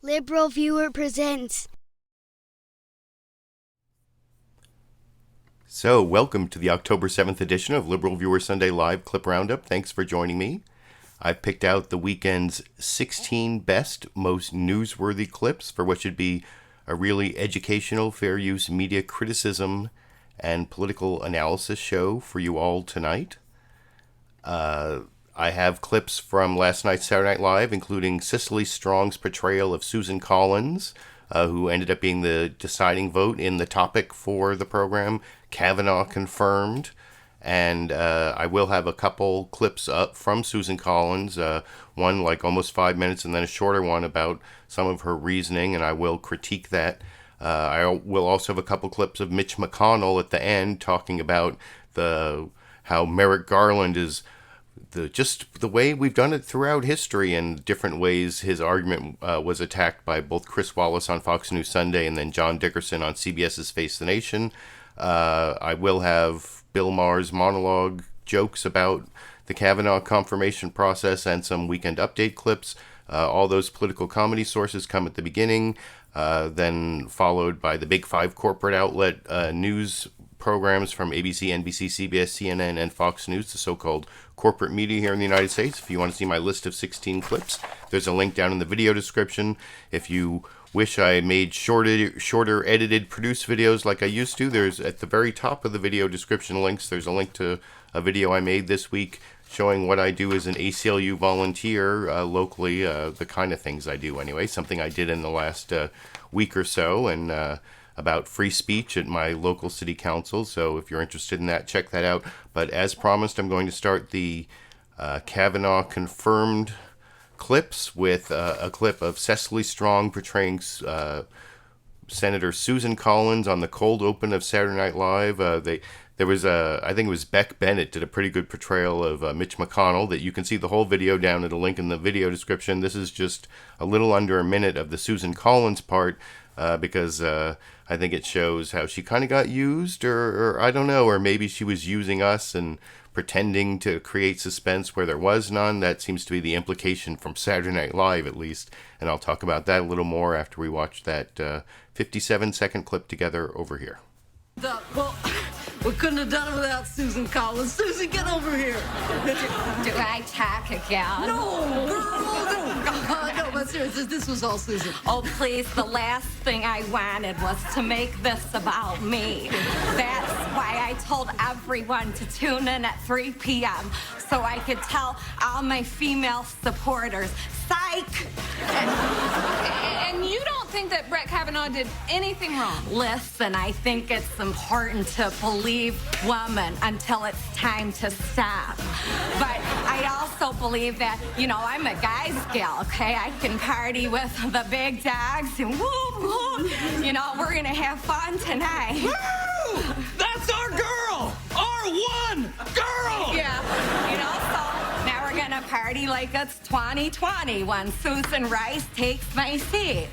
LiberalViewer presents. So, welcome to the October 7th edition of LiberalViewer Sunday Live Clip Roundup. Thanks for joining me. I've picked out the weekend's 16 best, most newsworthy clips for what should be a really educational, fair use media criticism and political analysis show for you all tonight. I have clips from last night's Saturday Night Live, including Cecily Strong's portrayal of Susan Collins, who ended up being the deciding vote in the topic for the program, Kavanaugh confirmed. And I will have a couple clips up from Susan Collins, one like almost 5 minutes and then a shorter one about some of her reasoning, and I will critique that. I will also have a couple clips of Mitch McConnell at the end talking about how Merrick Garland is just the way we've done it throughout history, and different ways his argument was attacked by both Chris Wallace on Fox News Sunday and then John Dickerson on CBS's Face the Nation. I will have Bill Maher's monologue jokes about the Kavanaugh confirmation process and some weekend update clips. All those political comedy sources come at the beginning, then followed by the Big Five corporate outlet news programs from ABC, NBC, CBS, CNN, and Fox News, the so-called corporate media here in the United States. If you want to see my list of 16 clips, there's a link down in the video description. If you wish I made shorter edited, produced videos like I used to, there's at the very top of the video description links, there's a link to a video I made this week showing what I do as an ACLU volunteer locally, the kind of things I do anyway, something I did in the last week or so, and about free speech at my local city council. So if you're interested in that, check that out. But as promised, I'm going to start the Kavanaugh confirmed clips with a clip of Cecily Strong portraying Senator Susan Collins on the cold open of Saturday Night Live. There was I think it was Beck Bennett did a pretty good portrayal of Mitch McConnell. That you can see the whole video down at a link in the video description. This is just a little under a minute of the Susan Collins part, because I think it shows how she kind of got used, or I don't know, or maybe she was using us and pretending to create suspense where there was none. That seems to be the implication from Saturday Night Live, at least. And I'll talk about that a little more after we watch that 57-second clip together over here. Well, we couldn't have done it without Susan Collins. Susan, get over here. Do I talk again? No, girl, no, but seriously, this was all Susan. Oh, please, the last thing I wanted was to make this about me. That's why I told everyone to tune in at 3 p.m. so I could tell all my female supporters, psych! And you don't think that Brett Kavanaugh did anything wrong? Listen, I think it's important to believe women until it's time to stop. But I also believe that, I'm a guy's gal, okay? I can party with the big dogs and whoop, whoop. We're gonna have fun tonight. Woo! That's our girl! Our one girl! Yeah, so now we're gonna party like it's 2020 when Susan Rice takes my seat.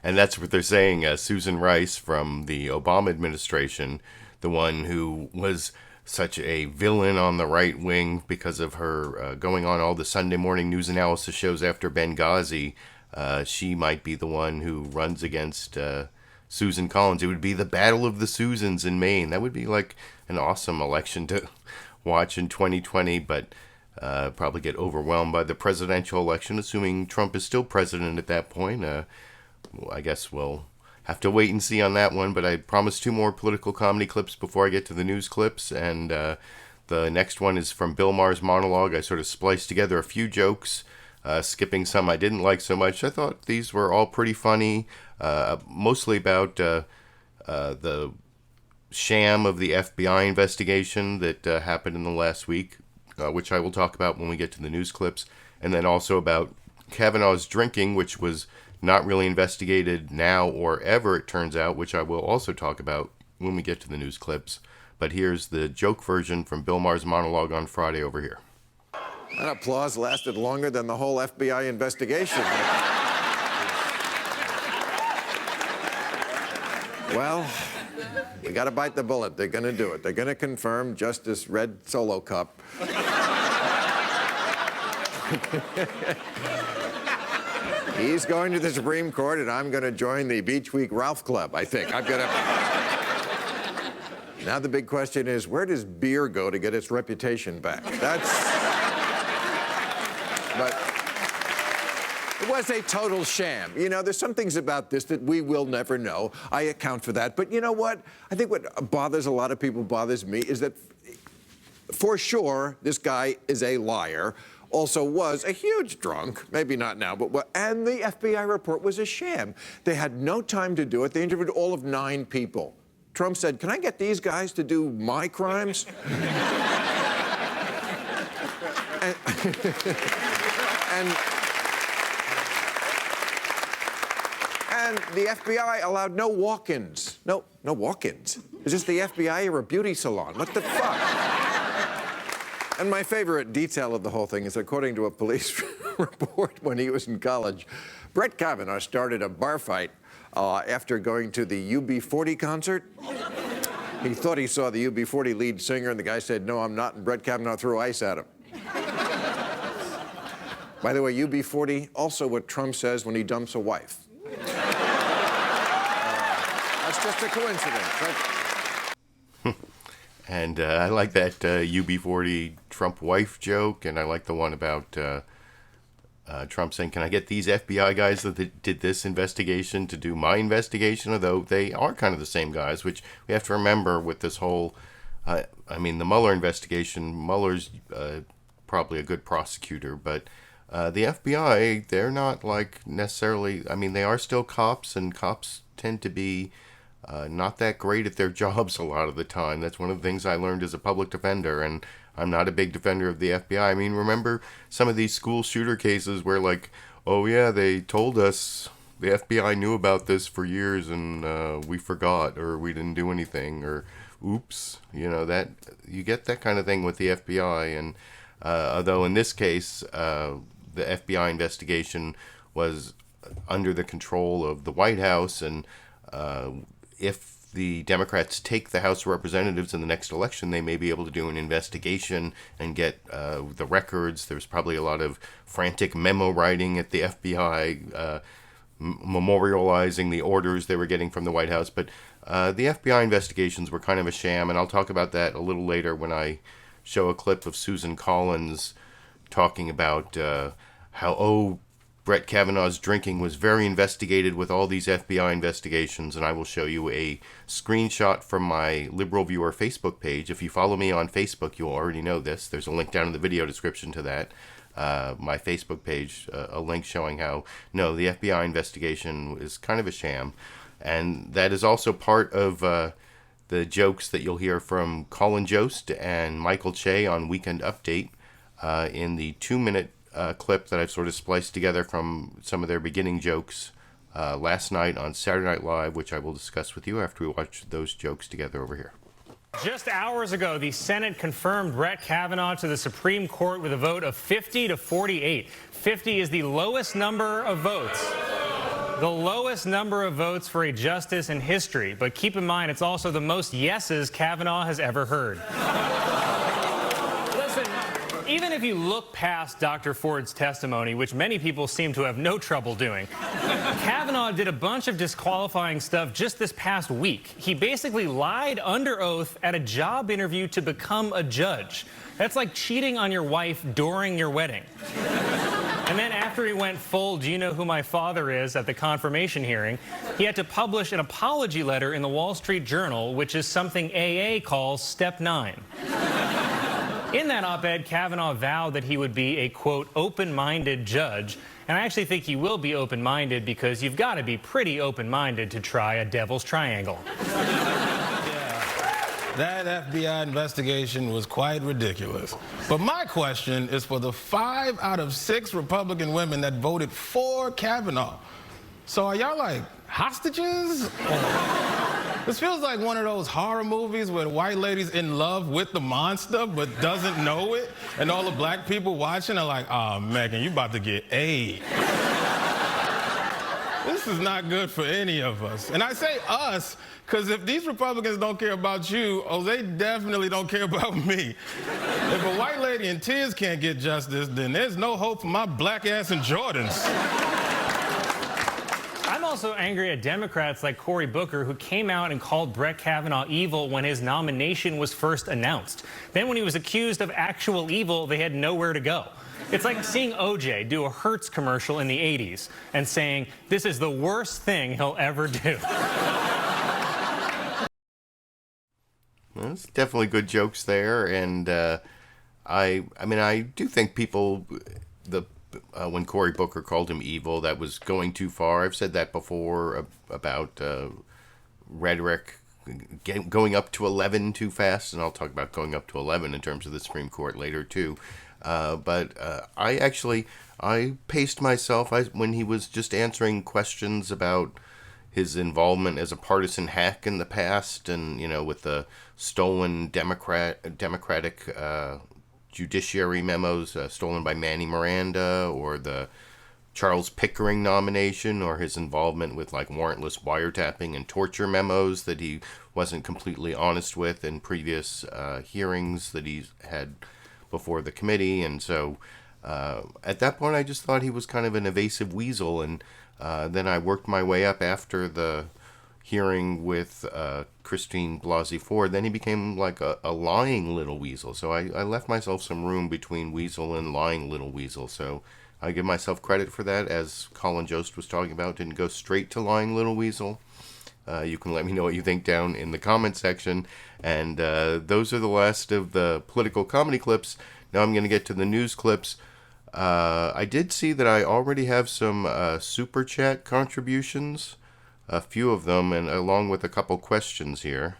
And that's what they're saying. Susan Rice from the Obama administration, the one who was such a villain on the right wing because of her going on all the Sunday morning news analysis shows after Benghazi, she might be the one who runs against Susan Collins. It would be the Battle of the Susans in Maine. That would be like an awesome election to watch in 2020, but probably get overwhelmed by the presidential election, assuming Trump is still president at that point. I guess we'll have to wait and see on that one, but I promised 2 more political comedy clips before I get to the news clips, and the next one is from Bill Maher's monologue. I sort of spliced together a few jokes, skipping some I didn't like so much. I thought these were all pretty funny, mostly about the sham of the FBI investigation that happened in the last week, which I will talk about when we get to the news clips, and then also about Kavanaugh's drinking, which was not really investigated now or ever, it turns out, which I will also talk about when we get to the news clips. But here's the joke version from Bill Maher's monologue on Friday over here. That applause lasted longer than the whole FBI investigation. Well, we got to bite the bullet. They're going to do it. They're going to confirm Justice Red Solo Cup He's going to the Supreme Court, and I'm going to join the Beach Week Ralph Club, I think. Now the big question is, where does beer go to get its reputation back? But it was a total sham. You know, there's some things about this that we will never know. I account for that. But you know what? I think what bothers a lot of people, bothers me, is that for sure, this guy is a liar. Also was a huge drunk, maybe not now, but and the FBI report was a sham. They had no time to do it. They interviewed all of 9 people. Trump said, "Can I get these guys to do my crimes?" and the FBI allowed no walk-ins. No walk-ins. Is this the FBI or a beauty salon? What the fuck? And my favorite detail of the whole thing is, according to a police report when he was in college, Brett Kavanaugh started a bar fight after going to the UB40 concert. He thought he saw the UB40 lead singer, and the guy said, "No, I'm not," and Brett Kavanaugh threw ice at him. By the way, UB40, also what Trump says when he dumps a wife. That's just a coincidence, right? And I like that UB40 Trump wife joke, and I like the one about Trump saying, "Can I get these FBI guys that did this investigation to do my investigation?" Although they are kind of the same guys, which we have to remember with this whole, the Mueller investigation. Mueller's probably a good prosecutor, but the FBI, they're not like necessarily, they are still cops, and cops tend to be not that great at their jobs a lot of the time. That's one of the things I learned as a public defender, and I'm not a big defender of the FBI. Remember some of these school shooter cases where, like, oh yeah, they told us, the FBI knew about this for years, and we forgot, or we didn't do anything, or oops, that you get that kind of thing with the FBI. And although in this case, the FBI investigation was under the control of the White House, and if the Democrats take the House of Representatives in the next election, they may be able to do an investigation and get the records. There's probably a lot of frantic memo writing at the FBI, memorializing the orders they were getting from the White House. But the FBI investigations were kind of a sham, and I'll talk about that a little later when I show a clip of Susan Collins talking about how, Brett Kavanaugh's drinking was very investigated with all these FBI investigations, and I will show you a screenshot from my LiberalViewer Facebook page. If you follow me on Facebook, you'll already know this. There's a link down in the video description to that. My Facebook page, a link showing how, no, the FBI investigation is kind of a sham. And that is also part of the jokes that you'll hear from Colin Jost and Michael Che on Weekend Update in the 2-minute clip that I've sort of spliced together from some of their beginning jokes last night on Saturday Night Live, which I will discuss with you after we watch those jokes together over here. Just hours ago, the Senate confirmed Brett Kavanaugh to the Supreme Court with a vote of 50 to 48. 50 is the lowest number of votes. The lowest number of votes for a justice in history. But keep in mind, it's also the most yeses Kavanaugh has ever heard. Even if you look past Dr. Ford's testimony, which many people seem to have no trouble doing, Kavanaugh did a bunch of disqualifying stuff just this past week. He basically lied under oath at a job interview to become a judge. That's like cheating on your wife during your wedding. And then after he went full, "Do you know who my father is?" at the confirmation hearing, he had to publish an apology letter in the Wall Street Journal, which is something AA calls Step 9. In that op-ed, Kavanaugh vowed that he would be a, quote, open-minded judge. And I actually think he will be open-minded because you've got to be pretty open-minded to try a devil's triangle. Yeah, that FBI investigation was quite ridiculous. But my question is for the 5 out of 6 Republican women that voted for Kavanaugh. So are y'all like hostages? This feels like one of those horror movies where the white lady's in love with the monster but doesn't know it, and all the black people watching are like, "Oh, Megan, you about to get AIDS." This is not good for any of us. And I say us, because if these Republicans don't care about you, oh, they definitely don't care about me. If a white lady in tears can't get justice, then there's no hope for my black ass in Jordans. I'm also angry at Democrats like Cory Booker, who came out and called Brett Kavanaugh evil when his nomination was first announced. Then when he was accused of actual evil, they had nowhere to go. It's like seeing OJ do a Hertz commercial in the 80s and saying, this is the worst thing he'll ever do. There's definitely good jokes there, and I mean, I do think people, when Cory Booker called him evil, that was going too far. I've said that before about rhetoric going up to 11 too fast, and I'll talk about going up to 11 in terms of the Supreme Court later too. But I paced myself when he was just answering questions about his involvement as a partisan hack in the past, and with the stolen Democratic judiciary memos stolen by Manny Miranda, or the Charles Pickering nomination, or his involvement with warrantless wiretapping and torture memos that he wasn't completely honest with in previous hearings that he's had before the committee. And so at that point I just thought he was kind of an evasive weasel, and then I worked my way up after the hearing with Christine Blasey Ford. Then he became like a lying little weasel. So I left myself some room between weasel and lying little weasel. So I give myself credit for that, as Colin Jost was talking about. Didn't go straight to lying little weasel. You can let me know what you think down in the comment section. And those are the last of the political comedy clips. Now I'm going to get to the news clips. I did see that I already have some super chat contributions, a few of them, and along with a couple questions here.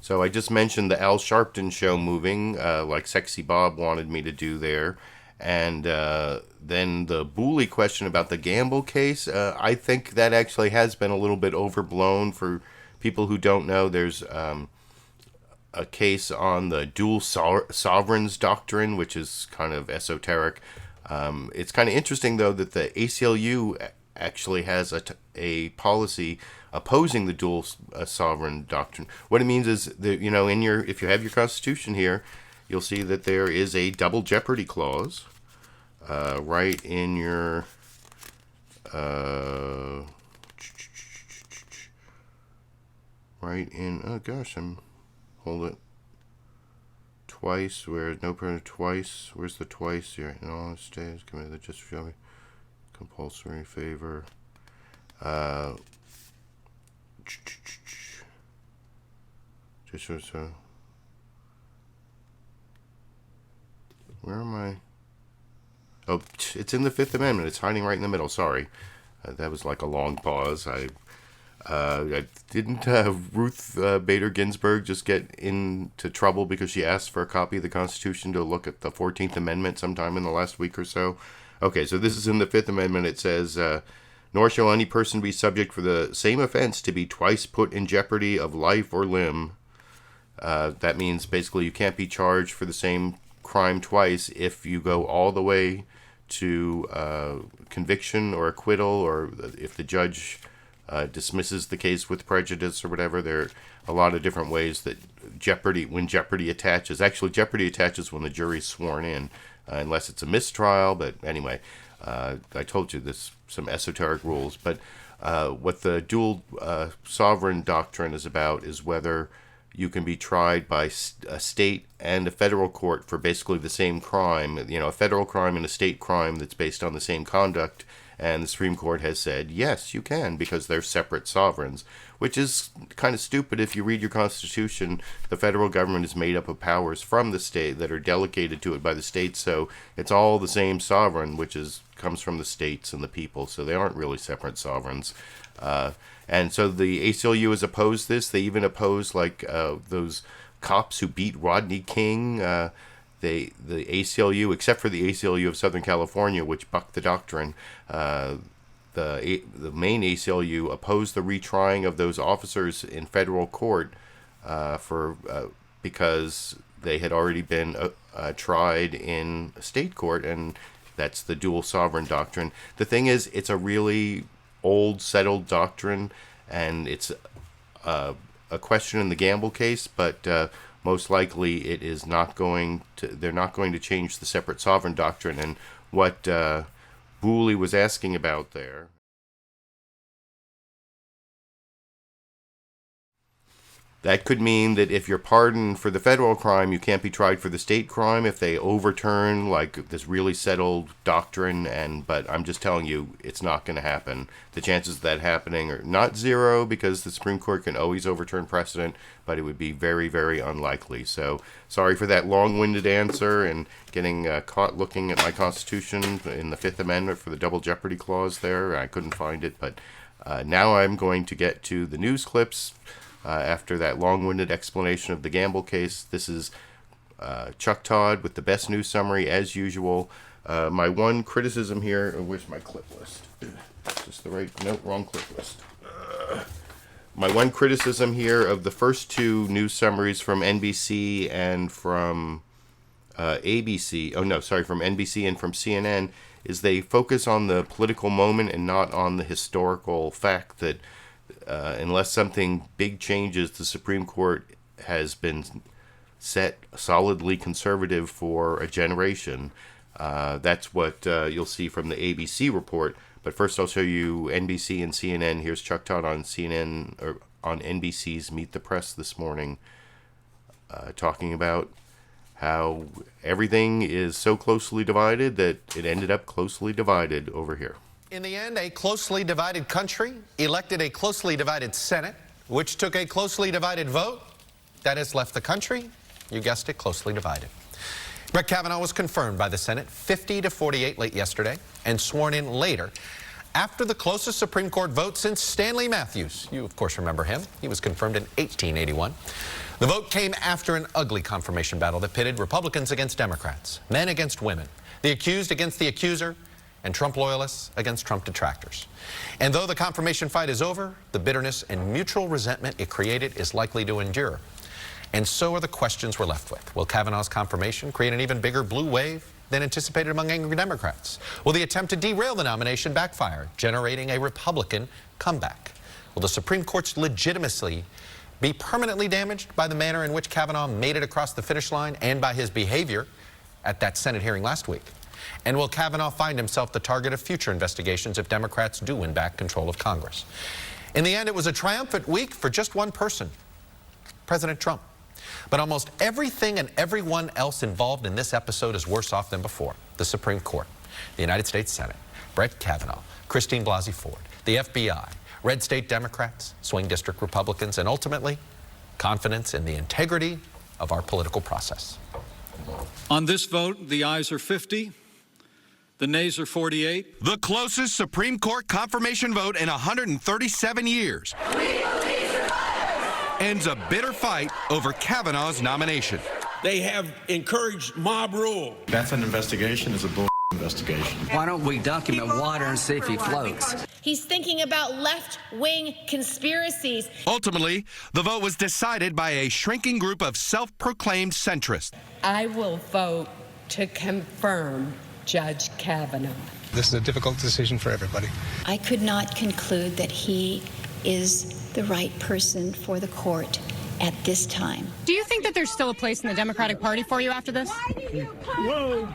So I just mentioned the Al Sharpton show moving, like Sexy Bob wanted me to do there. And then the Booley question about the Gamble case, I think that actually has been a little bit overblown. For people who don't know, there's a case on the dual sovereigns doctrine, which is kind of esoteric. It's kind of interesting, though, that the ACLU actually has a policy opposing the dual sovereign doctrine. What it means is that, if you have your Constitution here, you'll see that there is a double jeopardy clause right in your hold it, twice, where no permanent twice, where's the twice here? In all states committed that just shall be compulsory favor. Where am I? Oh, it's in the Fifth Amendment. It's hiding right in the middle. Sorry. That was like a long pause. I didn't Ruth Bader Ginsburg just get into trouble because she asked for a copy of the Constitution to look at the 14th Amendment sometime in the last week or so? Okay, so this is in the Fifth Amendment. It says, nor shall any person be subject for the same offense to be twice put in jeopardy of life or limb. That means basically you can't be charged for the same crime twice if you go all the way to conviction or acquittal, or if the judge dismisses the case with prejudice or whatever. There are a lot of different ways that when jeopardy attaches. Actually, jeopardy attaches when the jury's sworn in, unless it's a mistrial. But anyway, I told you this, some esoteric rules. But what the dual sovereign doctrine is about is whether you can be tried by a state and a federal court for basically the same crime, a federal crime and a state crime that's based on the same conduct. And the Supreme Court has said, yes, you can, because they're separate sovereigns, which is kind of stupid. If you read your Constitution, the federal government is made up of powers from the state that are delegated to it by the states. So it's all the same sovereign, which comes from the states and the people. So they aren't really separate sovereigns. And so the ACLU has opposed this. They even oppose those cops who beat Rodney King. The ACLU, except for the ACLU of Southern California, which bucked the doctrine, the main ACLU opposed the retrying of those officers in federal court because they had already been tried in state court, and that's the dual sovereign doctrine. The thing is, it's a really old, settled doctrine, and it's a question in the Gamble case, but most likely it is not going to. They're not going to change the separate sovereign doctrine. And what Booley was asking about there. That could mean that if you're pardoned for the federal crime, you can't be tried for the state crime if they overturn like this really settled doctrine. But I'm just telling you, it's not going to happen. The chances of that happening are not zero because the Supreme Court can always overturn precedent, but it would be very, very unlikely. So sorry for that long-winded answer and getting caught looking at my Constitution in the Fifth Amendment for the double jeopardy clause there. I couldn't find it, but now I'm going to get to the news clips. After that long-winded explanation of the Gamble case, this is Chuck Todd with the best news summary as usual. My one criticism here, where's my clip list? Is this the right? Nope, wrong clip list. My one criticism here of the first two news summaries from NBC and from ABC, from NBC and from CNN, is they focus on the political moment and not on the historical fact that unless something big changes, the Supreme Court has been set solidly conservative for a generation. That's what you'll see from the ABC report. But first I'll show you NBC and CNN. Here's Chuck Todd on CNN, or on NBC's Meet the Press this morning, talking about how everything is so closely divided that it ended up closely divided over here. In the end, a closely divided country elected a closely divided Senate, which took a closely divided vote that has left the country, you guessed it, closely divided. Brett Kavanaugh was confirmed by the Senate 50-48 late yesterday and sworn in later after the closest Supreme Court vote since Stanley Matthews. You, of course, remember him. He was confirmed in 1881. The vote came after an ugly confirmation battle that pitted Republicans against Democrats, men against women, the accused against the accuser, and Trump loyalists against Trump detractors. And though the confirmation fight is over, the bitterness and mutual resentment it created is likely to endure. And so are the questions we're left with. Will Kavanaugh's confirmation create an even bigger blue wave than anticipated among angry Democrats? Will the attempt to derail the nomination backfire, generating a Republican comeback? Will the Supreme Court's legitimacy be permanently damaged by the manner in which Kavanaugh made it across the finish line and by his behavior at that Senate hearing last week? And will Kavanaugh find himself the target of future investigations if Democrats do win back control of Congress? In the end, it was a triumphant week for just one person, President Trump. But almost everything and everyone else involved in this episode is worse off than before. The Supreme Court, the United States Senate, Brett Kavanaugh, Christine Blasey Ford, the FBI, red state Democrats, swing district Republicans, and ultimately, confidence in the integrity of our political process. On this vote, the ayes are 50. The nays are 48. The closest Supreme Court confirmation vote in 137 years. Ends a bitter fight over Kavanaugh's nomination. They have encouraged mob rule. That's an investigation. It's a bull investigation. Why don't we dunk him in water and see if he floats? He's thinking about left-wing conspiracies. Ultimately, the vote was decided by a shrinking group of self-proclaimed centrists. I will vote to confirm Judge Kavanaugh. This is a difficult decision for everybody. I could not conclude that he is the right person for the court at this time. Do you think that there's still a place in the Democratic Party for you after this?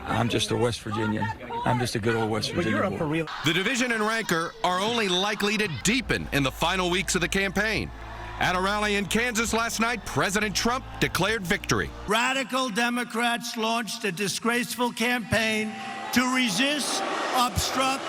I'm just a West Virginian. I'm just a good old West Virginia boy. The division and rancor are only likely to deepen in the final weeks of the campaign. At a rally in Kansas last night, President Trump declared victory. Radical Democrats launched a disgraceful campaign to resist, obstruct,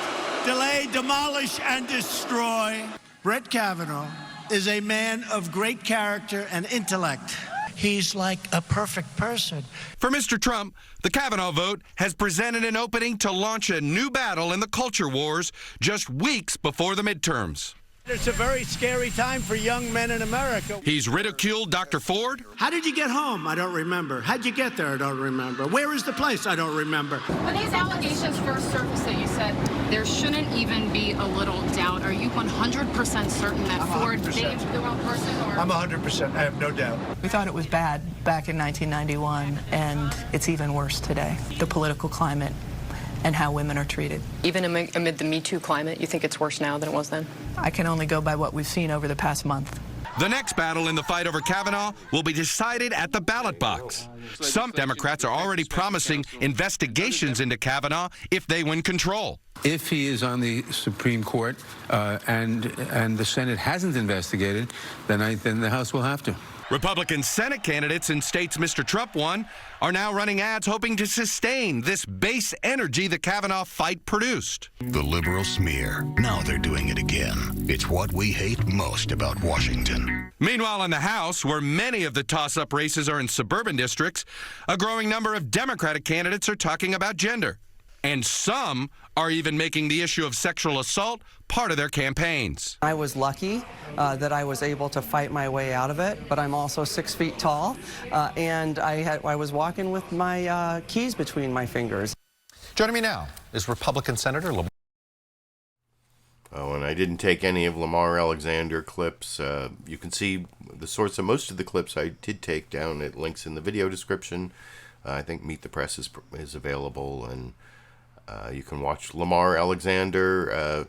delay, demolish, and destroy. Brett Kavanaugh is a man of great character and intellect. He's like a perfect person. For Mr. Trump, the Kavanaugh vote has presented an opening to launch a new battle in the culture wars just weeks before the midterms. It's a very scary time for young men in America. He's ridiculed Dr. Ford. How did you get home? I don't remember. How'd you get there? I don't remember. Where is the place? I don't remember. When these allegations first surfaced, you said there shouldn't even be a little doubt. Are you 100% certain that Ford named the wrong person? Or? I'm 100%. I have no doubt. We thought it was bad back in 1991, and it's even worse today. The political climate and how women are treated. Even amid the Me Too climate, you think it's worse now than it was then? I can only go by what we've seen over the past month. The next battle in the fight over Kavanaugh will be decided at the ballot box. Some Democrats are already promising investigations into Kavanaugh if they win control. If he is on the Supreme Court and the Senate hasn't investigated, then the House will have to. Republican Senate candidates in states Mr. Trump won are now running ads hoping to sustain this base energy the Kavanaugh fight produced. The liberal smear. Now they're doing it again. It's what we hate most about Washington. Meanwhile, in the House, where many of the toss-up races are in suburban districts, a growing number of Democratic candidates are talking about gender. And some are even making the issue of sexual assault part of their campaigns. I was lucky that I was able to fight my way out of it, but I'm also 6 feet tall, and I was walking with my keys between my fingers. Joining me now is Republican Senator Lamar. Oh, and I didn't take any of Lamar Alexander clips. You can see the source of most of the clips I did take down at links in the video description. I think Meet the Press is available, and you can watch Lamar Alexander.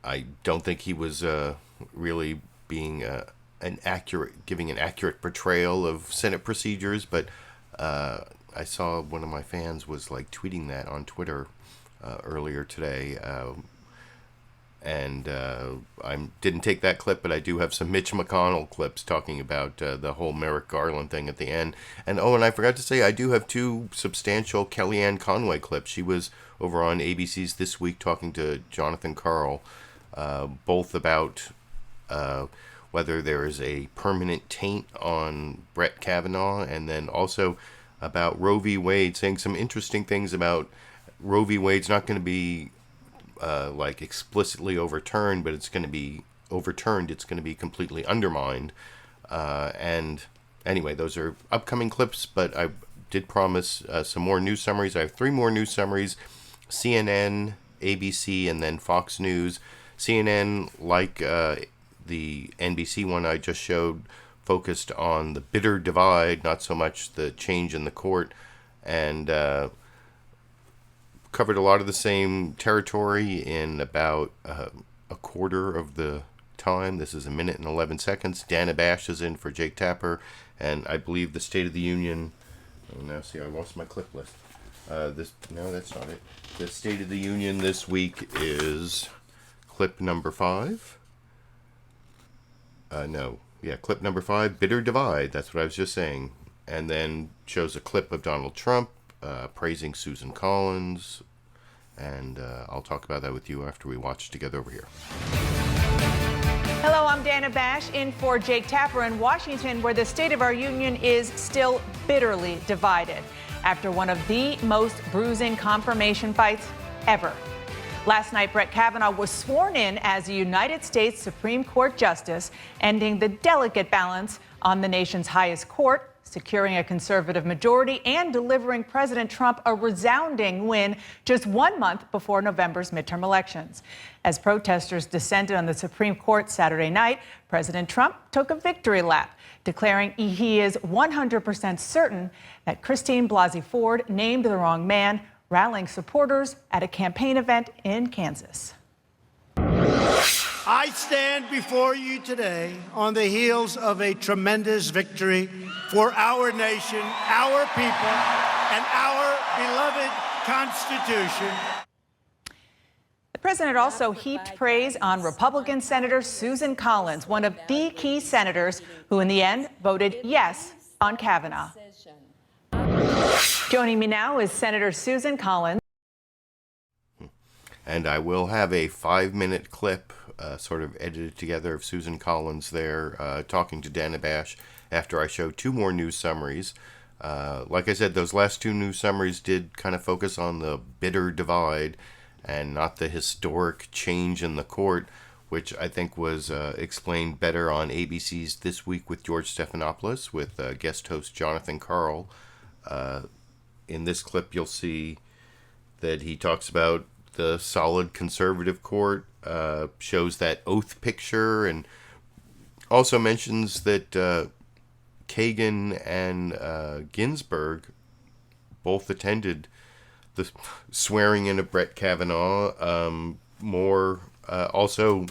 I don't think he was really being giving an accurate portrayal of Senate procedures, but I saw one of my fans was like tweeting that on Twitter earlier today. And I didn't take that clip, but I do have some Mitch McConnell clips talking about the whole Merrick Garland thing at the end. And I forgot to say, I do have two substantial Kellyanne Conway clips. She was over on ABC's This Week talking to Jonathan Karl, both about whether there is a permanent taint on Brett Kavanaugh, and then also about Roe v. Wade, saying some interesting things about Roe v. Wade's not going to be like explicitly overturned, but it's going to be overturned. It's going to be completely undermined. And anyway, those are upcoming clips, but I did promise some more news summaries. I have 3 more news summaries: CNN, ABC, and then Fox News. CNN, like the NBC one I just showed, focused on the bitter divide, not so much the change in the court, and covered a lot of the same territory in about a quarter of the time. This is 1 minute and 11 seconds. Dana Bash is in for Jake Tapper, and I believe the State of the Union. Oh, now see, I lost my clip list. No, that's not it. The State of the Union this week is clip number 5. Clip number 5, bitter divide. That's what I was just saying. And then shows a clip of Donald Trump praising Susan Collins, and I'll talk about that with you after we watch together over here. Hello, I'm Dana Bash in for Jake Tapper in Washington, where the State of our Union is still bitterly divided after one of the most bruising confirmation fights ever. Last night, Brett Kavanaugh was sworn in as a United States Supreme Court Justice, ending the delicate balance on the nation's highest court, securing a conservative majority, and delivering President Trump a resounding win just 1 month before November's midterm elections. As protesters descended on the Supreme Court Saturday night, President Trump took a victory lap, declaring he is 100% certain that Christine Blasey Ford named the wrong man, rallying supporters at a campaign event in Kansas. I stand before you today on the heels of a tremendous victory for our nation, our people, and our beloved Constitution. The president also heaped praise on Republican Senator Susan Collins, one of the key senators who in the end voted yes on Kavanaugh. Joining me now is Senator Susan Collins. And I will have a 5-minute clip sort of edited together of Susan Collins there talking to Dana Bash after I show 2 more news summaries. Like I said, those last 2 news summaries did kind of focus on the bitter divide and not the historic change in the court, which I think was explained better on ABC's This Week with George Stephanopoulos with guest host Jonathan Karl. In this clip, you'll see that he talks about the solid conservative court shows that oath picture and also mentions that Kagan and Ginsburg both attended the swearing in of Brett Kavanaugh. Also,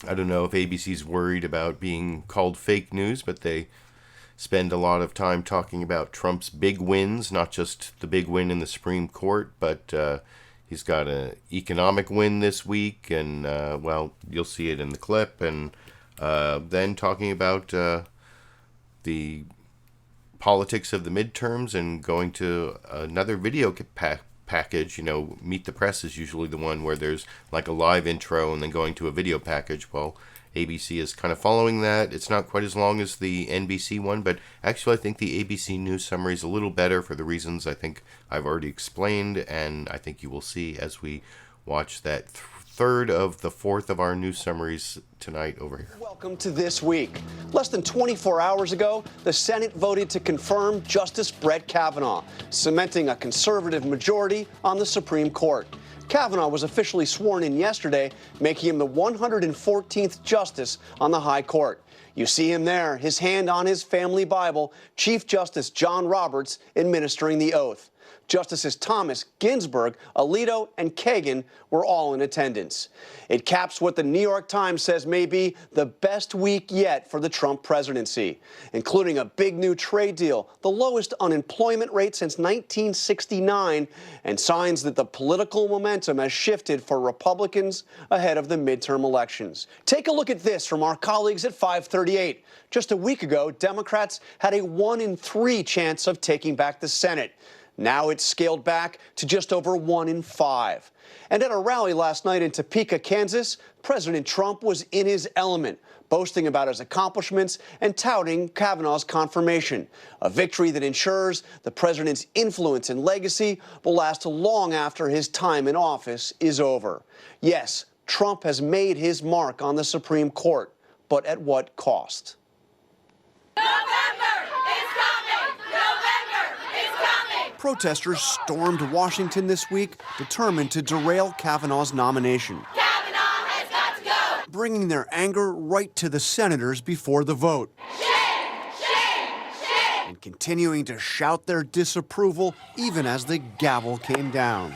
I don't know if ABC's worried about being called fake news, but they spend a lot of time talking about Trump's big wins, not just the big win in the Supreme Court, but he's got an economic win this week, and, well, you'll see it in the clip, and then talking about the politics of the midterms and going to another video package. You know, Meet the Press is usually the one where there's like a live intro and then going to a video package. Well, ABC is kind of following that. It's not quite as long as the NBC one, but actually I think the ABC News summary is a little better for the reasons I think I've already explained, and I think you will see as we watch that third of the fourth of our news summaries tonight over here. Welcome to This Week. Less than 24 hours ago, the Senate voted to confirm Justice Brett Kavanaugh, cementing a conservative majority on the Supreme Court. Kavanaugh was officially sworn in yesterday, making him the 114th justice on the High Court. You see him there, his hand on his family Bible, Chief Justice John Roberts administering the oath. Justices Thomas, Ginsburg, Alito, and Kagan were all in attendance. It caps what the New York Times says may be the best week yet for the Trump presidency, including a big new trade deal, the lowest unemployment rate since 1969, and signs that the political momentum has shifted for Republicans ahead of the midterm elections. Take a look at this from our colleagues at 538. Just a week ago, Democrats had a 1 in 3 chance of taking back the Senate. Now it's scaled back to just over 1 in 5. And at a rally last night in Topeka, Kansas, President Trump was in his element, boasting about his accomplishments and touting Kavanaugh's confirmation, a victory that ensures the president's influence and legacy will last long after his time in office is over. Yes, Trump has made his mark on the Supreme Court, but at what cost? Protesters stormed Washington this week, determined to derail Kavanaugh's nomination. Kavanaugh has got to go! Bringing their anger right to the senators before the vote. Shame! Shame! Shame! And continuing to shout their disapproval even as the gavel came down.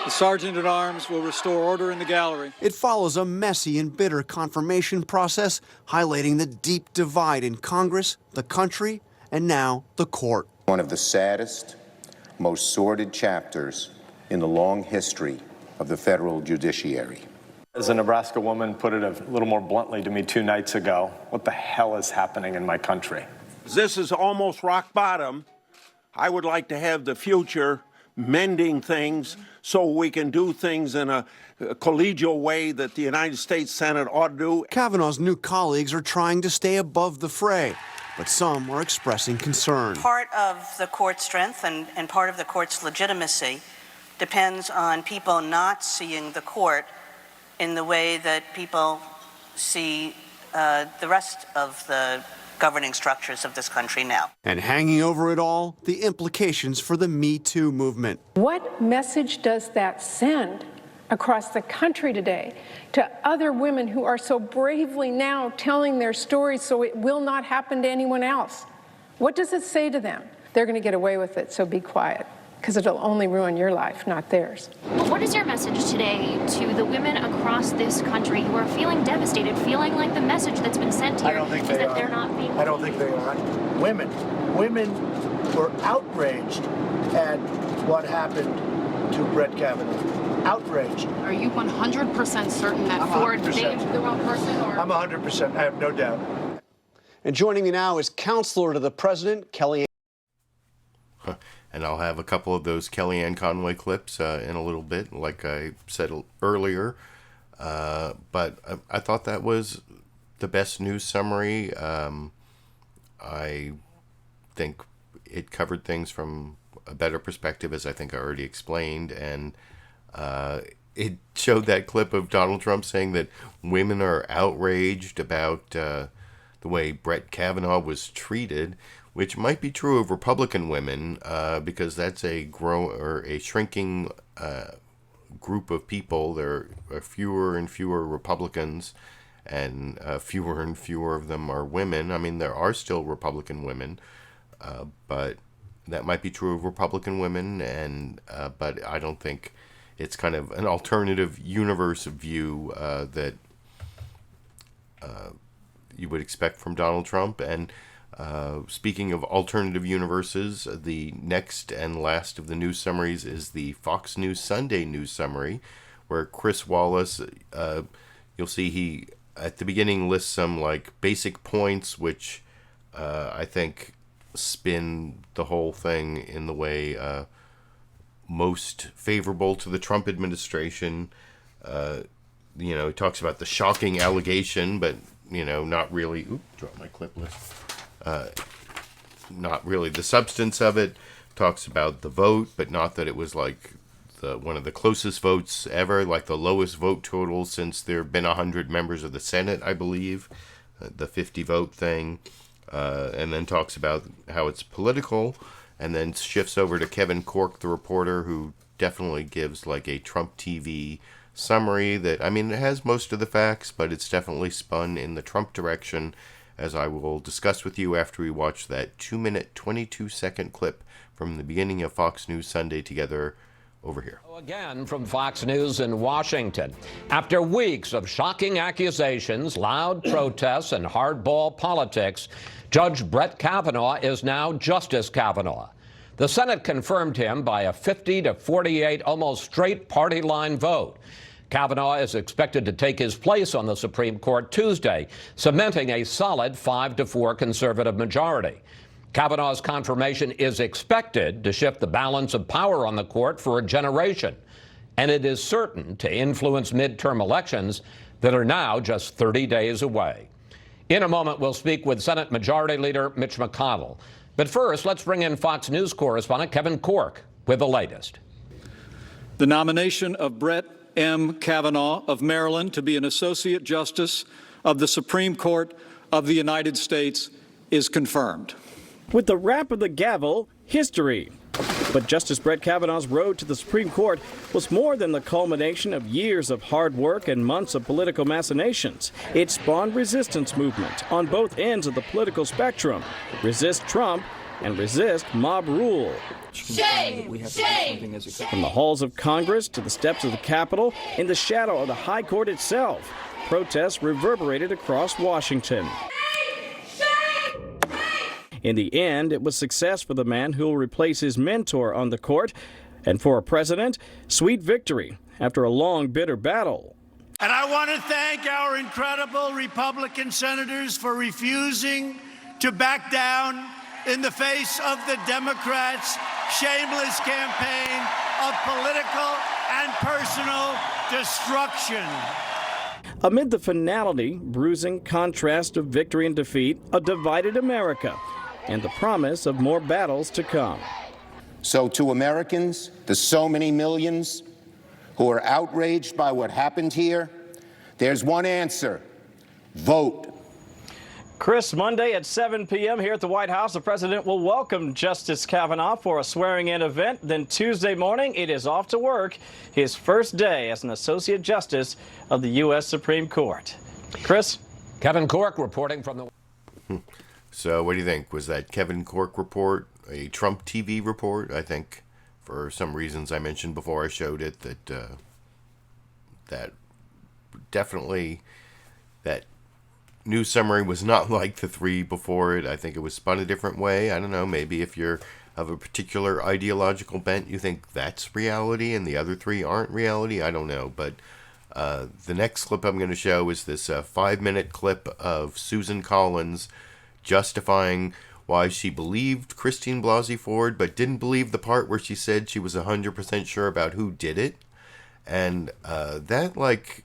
The Sergeant-at-Arms will restore order in the gallery. It follows a messy and bitter confirmation process, highlighting the deep divide in Congress, the country, and now the court. One of the saddest, most sordid chapters in the long history of the federal judiciary. As a Nebraska woman put it a little more bluntly to me 2 nights ago, what the hell is happening in my country? This is almost rock bottom. I would like to have the future mending things so we can do things in a collegial way that the United States Senate ought to do. Kavanaugh's new colleagues are trying to stay above the fray, but some are expressing concern. Part of the court's strength and part of the court's legitimacy depends on people not seeing the court in the way that people see the rest of the governing structures of this country now. And hanging over it all, the implications for the Me Too movement. What message does that send across the country today to other women who are so bravely now telling their stories so it will not happen to anyone else? What does it say to them? They're going to get away with it, so be quiet, because it'll only ruin your life, not theirs. What is your message today to the women across this country who are feeling devastated, feeling like the message that's been sent here is that they're not being... I don't think they are. Women were outraged at what happened to Brett Kavanaugh. Outraged. Are you 100% certain that Ford saved the wrong person? Or? I'm 100%. I have no doubt. And joining me now is counselor to the president, Kellyanne. And I'll have a couple of those Kellyanne Conway clips in a little bit, like I said earlier. But I thought that was the best news summary. I think it covered things from a better perspective, as I think I already explained. And it showed that clip of Donald Trump saying that women are outraged about the way Brett Kavanaugh was treated, which might be true of Republican women, because that's a shrinking group of people. There are fewer and fewer Republicans, and fewer and fewer of them are women. I mean, there are still Republican women, but that might be true of Republican women, and but I don't think it's kind of an alternative universe view that you would expect from Donald Trump. And speaking of alternative universes, the next and last of the news summaries is the Fox News Sunday news summary, where Chris Wallace, you'll see he at the beginning lists some like basic points, which I think spin the whole thing in the way most favorable to the Trump administration. He talks about the shocking allegation, but not really. Drop my clip list. Not really the substance of it. Talks about the vote, but not that it was like one of the closest votes ever, like the lowest vote total since there have been 100 members of the Senate, I believe, the 50 vote thing. And then talks about how it's political, and then shifts over to Kevin Corke, the reporter, who definitely gives like a Trump TV summary that, I mean, it has most of the facts, but it's definitely spun in the Trump direction, as I will discuss with you after we watch that 2-minute, 22-second clip from the beginning of Fox News Sunday together over here. Again from Fox News in Washington. After weeks of shocking accusations, loud protests, and hardball politics, Judge Brett Kavanaugh is now Justice Kavanaugh. The Senate confirmed him by a 50-48 almost straight party line vote. Kavanaugh is expected to take his place on the Supreme Court Tuesday, cementing a solid 5-4 conservative majority. Kavanaugh's confirmation is expected to shift the balance of power on the court for a generation, and it is certain to influence midterm elections that are now just 30 days away. In a moment, we'll speak with Senate Majority Leader Mitch McConnell. But first, let's bring in Fox News correspondent Kevin Corke with the latest. The nomination of Brett M. Kavanaugh of Maryland to be an Associate Justice of the Supreme Court of the United States is confirmed. With the rap of the gavel, history. But Justice Brett Kavanaugh's road to the Supreme Court was more than the culmination of years of hard work and months of political machinations. It spawned resistance movement on both ends of the political spectrum. Resist Trump and resist mob rule. Shame! Shame! From the halls of Congress to the steps of the Capitol, in the shadow of the High Court itself, protests reverberated across Washington. In the end, it was success for the man who will replace his mentor on the court, and for a president, sweet victory after a long, bitter battle. And I want to thank our incredible Republican senators for refusing to back down in the face of the Democrats' shameless campaign of political and personal destruction. Amid the finality, bruising contrast of victory and defeat, a divided America, and the promise of more battles to come. So to Americans, the so many millions who are outraged by what happened here, there's one answer: vote. Chris, Monday at 7 p.m. here at the White House, the president will welcome Justice Kavanaugh for a swearing-in event. Then Tuesday morning, it is off to work, his first day as an Associate Justice of the U.S. Supreme Court. Chris? Kevin Corke reporting from the... So what do you think? Was that Kevin Corke report a Trump TV report? I think for some reasons I mentioned before I showed it that that definitely that news summary was not like the three before it. I think it was spun a different way. I don't know, maybe if you're of a particular ideological bent, you think that's reality and the other three aren't reality. I don't know, but the next clip I'm going to show is this 5-minute clip of Susan Collins justifying why she believed Christine Blasey Ford, but didn't believe the part where she said she was 100% sure about who did it. And that, like,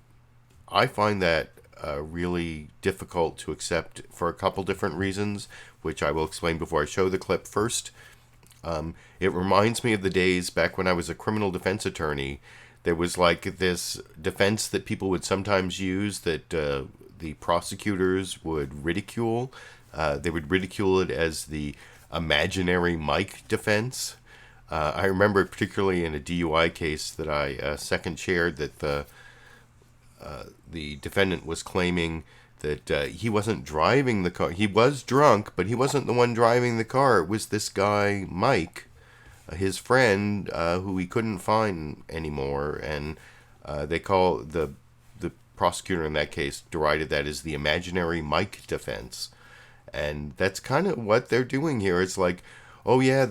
I find that really difficult to accept for a couple different reasons, which I will explain before I show the clip. First, it reminds me of the days back when I was a criminal defense attorney. There was like this defense that people would sometimes use that the prosecutors would ridicule. They would ridicule it as the imaginary Mike defense. I remember particularly in a DUI case that I second chaired that the defendant was claiming that he wasn't driving the car. He was drunk, but he wasn't the one driving the car. It was this guy, Mike, his friend, who he couldn't find anymore. And they call the prosecutor in that case derided that as the imaginary Mike defense. And that's kind of what they're doing here. It's like, oh yeah,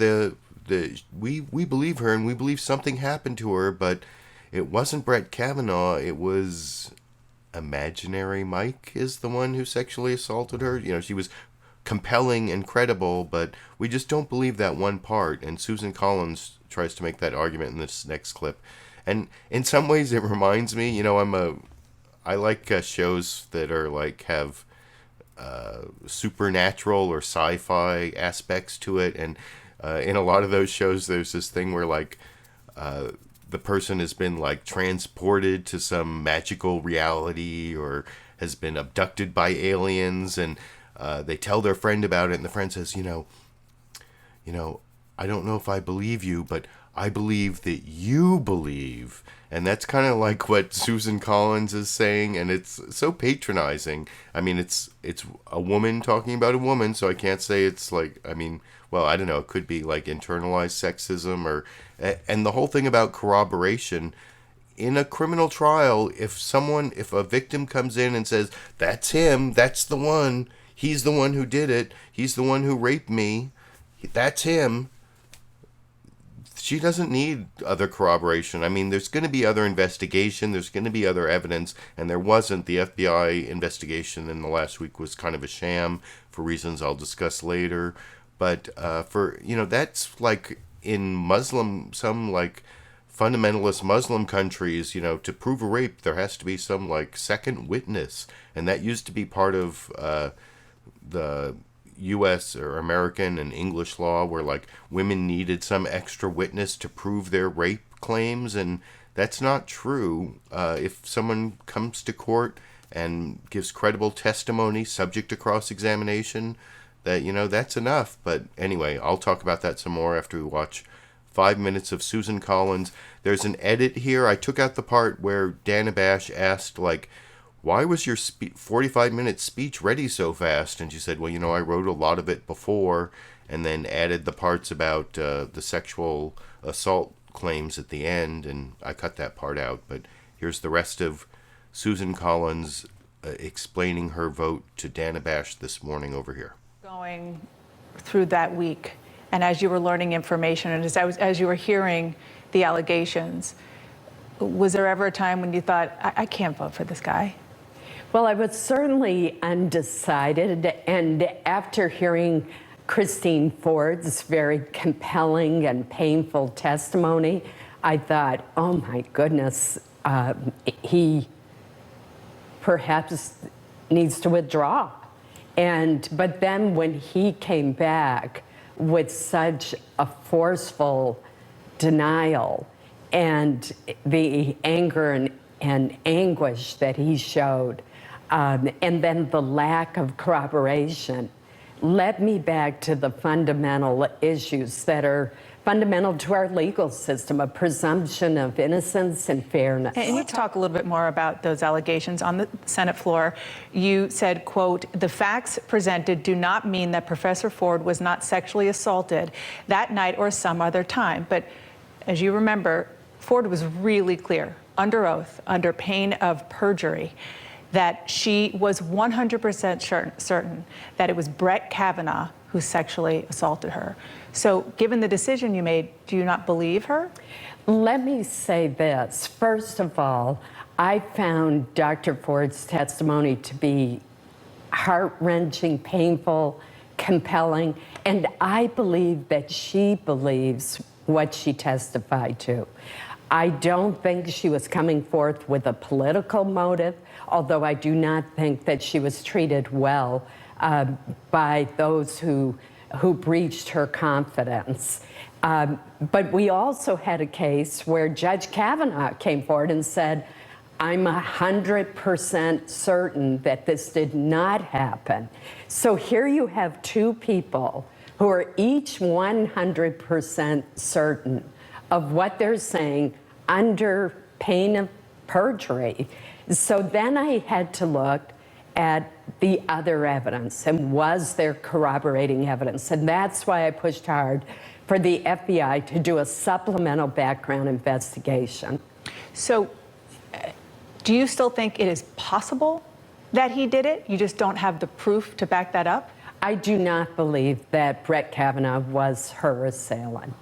we believe her and we believe something happened to her, but it wasn't Brett Kavanaugh. It was imaginary Mike is the one who sexually assaulted her. You know, she was compelling and credible, but we just don't believe that one part. And Susan Collins tries to make that argument in this next clip. And in some ways it reminds me, you know, I like shows that are like have supernatural or sci-fi aspects to it. And in a lot of those shows, there's this thing where like the person has been like transported to some magical reality or has been abducted by aliens, and they tell their friend about it, and the friend says, you know, I don't know if I believe you, but I believe that you believe. And that's kind of like what Susan Collins is saying, and it's so patronizing. I mean, it's a woman talking about a woman, so I can't say it's like, I mean, well, I don't know, it could be like internalized sexism or, and the whole thing about corroboration. In a criminal trial, if a victim comes in and says, that's him, that's the one, he's the one who did it, he's the one who raped me, that's him, she doesn't need other corroboration. I mean, there's going to be other investigation, there's going to be other evidence, and there wasn't. The FBI investigation in the last week was kind of a sham for reasons I'll discuss later. But for, you know, that's like in some like fundamentalist Muslim countries, you know, to prove a rape, there has to be some like second witness. And that used to be part of the U.S. or American and English law, where like women needed some extra witness to prove their rape claims, and that's not true. If someone comes to court and gives credible testimony subject to cross-examination, that, you know, that's enough. But anyway, I'll talk about that some more after we watch 5 minutes of Susan Collins. There's an edit here. I took out the part where Dana Bash asked, like, why was your 45-minute speech ready so fast? And she said, well, you know, I wrote a lot of it before, and then added the parts about the sexual assault claims at the end, and I cut that part out. But here's the rest of Susan Collins explaining her vote to Dana Bash this morning over here. Going through that week, and as you were learning information, and as you were hearing the allegations, was there ever a time when you thought, I can't vote for this guy? Well, I was certainly undecided, and after hearing Christine Ford's very compelling and painful testimony, I thought, oh my goodness, he perhaps needs to withdraw. But then when he came back with such a forceful denial and the anger and anguish that he showed, and then the lack of corroboration, led me back to the fundamental issues that are fundamental to our legal system, a presumption of innocence and fairness. And you talk a little bit more about those allegations on the Senate floor. You said, quote, the facts presented do not mean that Professor Ford was not sexually assaulted that night or some other time. But as you remember, Ford was really clear, under oath, under pain of perjury, that she was 100% certain that it was Brett Kavanaugh who sexually assaulted her. So given the decision you made, do you not believe her? Let me say this. First of all, I found Dr. Ford's testimony to be heart-wrenching, painful, compelling, and I believe that she believes what she testified to. I don't think she was coming forth with a political motive, although I do not think that she was treated well by those who breached her confidence. But we also had a case where Judge Kavanaugh came forward and said, I'm 100% certain that this did not happen. So here you have two people who are each 100% certain of what they're saying under pain of perjury. So then I had to look at the other evidence, and was there corroborating evidence? And that's why I pushed hard for the FBI to do a supplemental background investigation. So do you still think it is possible that he did it? You just don't have the proof to back that up? I do not believe that Brett Kavanaugh was her assailant.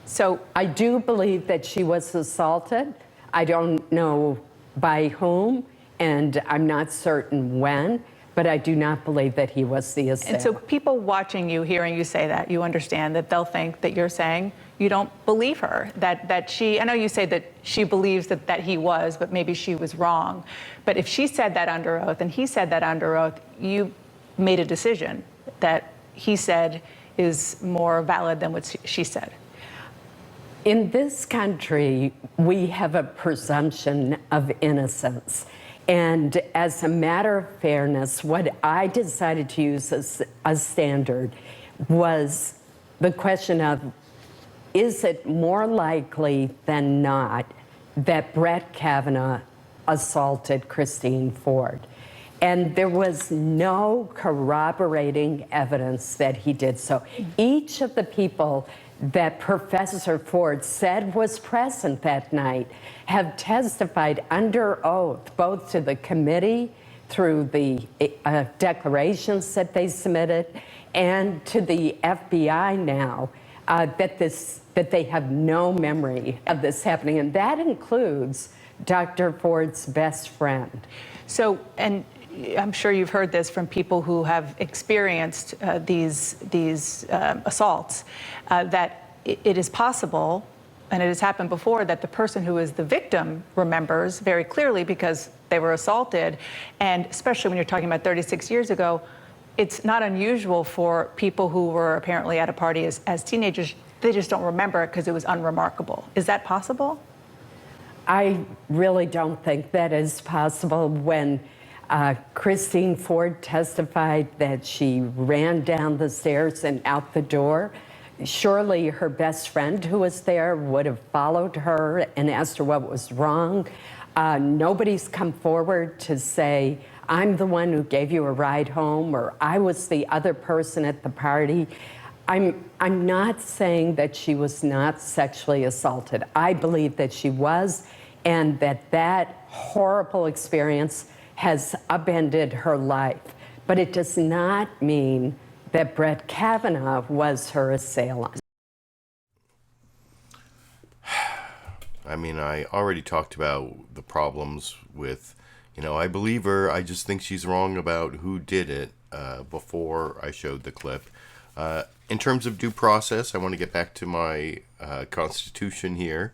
So I do believe that she was assaulted. I don't know by whom, and I'm not certain when, but I do not believe that he was the assailant. And so people watching you, hearing you say that, you understand that they'll think that you're saying you don't believe her, that she, I know you say that she believes that he was, but maybe she was wrong. But if she said that under oath and he said that under oath, you made a decision that he said is more valid than what she said. In this country, we have a presumption of innocence. And as a matter of fairness, what I decided to use as a standard was the question of, is it more likely than not that Brett Kavanaugh assaulted Christine Ford? And there was no corroborating evidence that he did so. Each of the people that Professor Ford said was present that night have testified under oath, both to the committee through the declarations that they submitted and to the FBI now, that they have no memory of this happening. And that includes Dr. Ford's best friend. So, and I'm sure you've heard this from people who have experienced these assaults, that it is possible, and it has happened before, that the person who is the victim remembers very clearly because they were assaulted. And especially when you're talking about 36 years ago, it's not unusual for people who were apparently at a party as teenagers, they just don't remember it because it was unremarkable. Is that possible? I really don't think that is possible. When Christine Ford testified that she ran down the stairs and out the door, surely her best friend who was there would have followed her and asked her what was wrong. Nobody's come forward to say, I'm the one who gave you a ride home, or I was the other person at the party. I'm not saying that she was not sexually assaulted. I believe that she was, and that horrible experience has upended her life. But it does not mean that Brett Kavanaugh was her assailant. I mean, I already talked about the problems with, I believe her. I just think she's wrong about who did it before I showed the clip. In terms of due process, I want to get back to my Constitution here.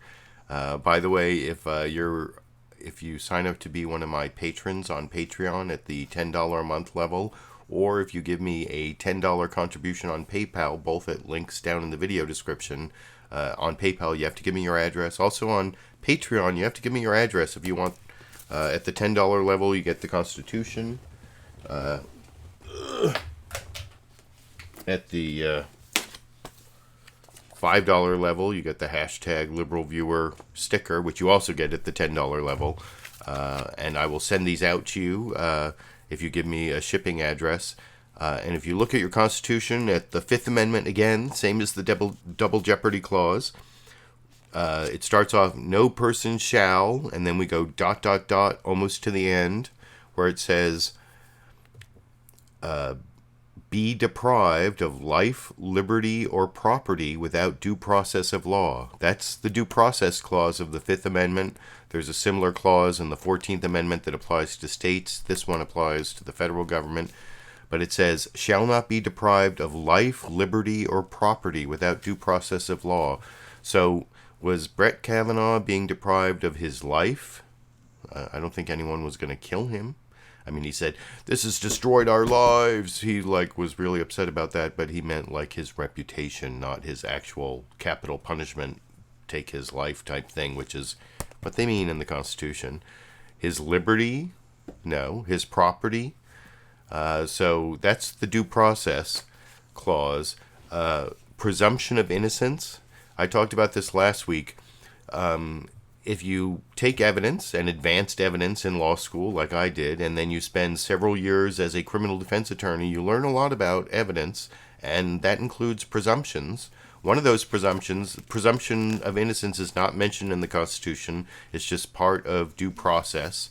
By the way, if you sign up to be one of my patrons on Patreon at the $10 a month level, or if you give me a $10 contribution on PayPal, both at links down in the video description. On PayPal, you have to give me your address. Also on Patreon, you have to give me your address if you want. At the $10 level, you get the Constitution. At the $5 level, you get the hashtag LiberalViewer sticker, which you also get at the $10 level. And I will send these out to you if you give me a shipping address. And if you look at your Constitution, at the Fifth Amendment, again, same as the double jeopardy clause, it starts off, no person shall, and then we go ... almost to the end, where it says, be deprived of life, liberty, or property without due process of law. That's the due process clause of the Fifth Amendment. There's a similar clause in the 14th Amendment that applies to states. This one applies to the federal government. But it says, shall not be deprived of life, liberty, or property without due process of law. So was Brett Kavanaugh being deprived of his life? I don't think anyone was going to kill him. I mean, he said, this has destroyed our lives. He, was really upset about that, but he meant, his reputation, not his actual capital punishment, take his life type thing, which is what they mean in the Constitution. His liberty? No. His property? So that's the due process clause. presumption of innocence. I talked about this last week. If you take evidence and advanced evidence in law school, like I did, and then you spend several years as a criminal defense attorney, you learn a lot about evidence, and that includes presumptions. One of those presumptions, presumption of innocence, is not mentioned in the Constitution. It's just part of due process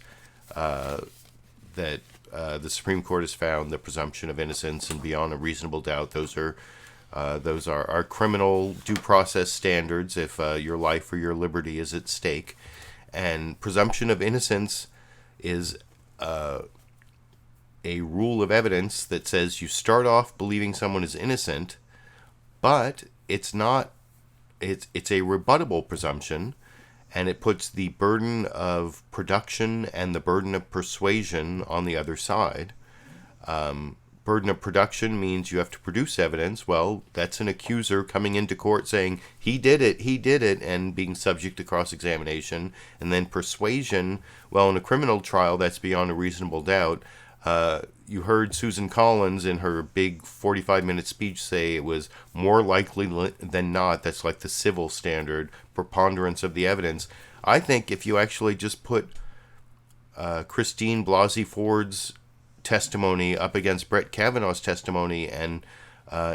that the Supreme Court has found the presumption of innocence and beyond a reasonable doubt. Those are our criminal due process standards if your life or your liberty is at stake. And presumption of innocence is a rule of evidence that says you start off believing someone is innocent, but it's a rebuttable presumption, and it puts the burden of production and the burden of persuasion on the other side. Burden of production means you have to produce evidence. Well, that's an accuser coming into court saying, he did it, and being subject to cross-examination. And then persuasion, well, in a criminal trial, that's beyond a reasonable doubt. You heard Susan Collins in her big 45-minute speech say it was more likely than not. That's like the civil standard, preponderance of the evidence. I think if you actually just put Christine Blasey Ford's testimony up against Brett Kavanaugh's testimony, and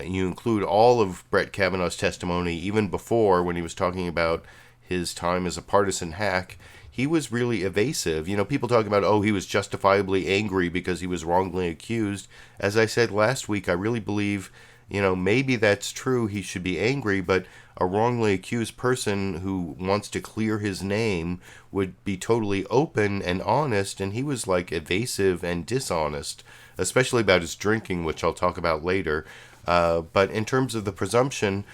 you include all of Brett Kavanaugh's testimony, even before, when he was talking about his time as a partisan hack, he was really evasive. You know, people talk about, oh, he was justifiably angry because he was wrongly accused. As I said last week, I really believe, you know, maybe that's true, he should be angry, but a wrongly accused person who wants to clear his name would be totally open and honest, and he was like evasive and dishonest, especially about his drinking, which I'll talk about later. But in terms of the presumption,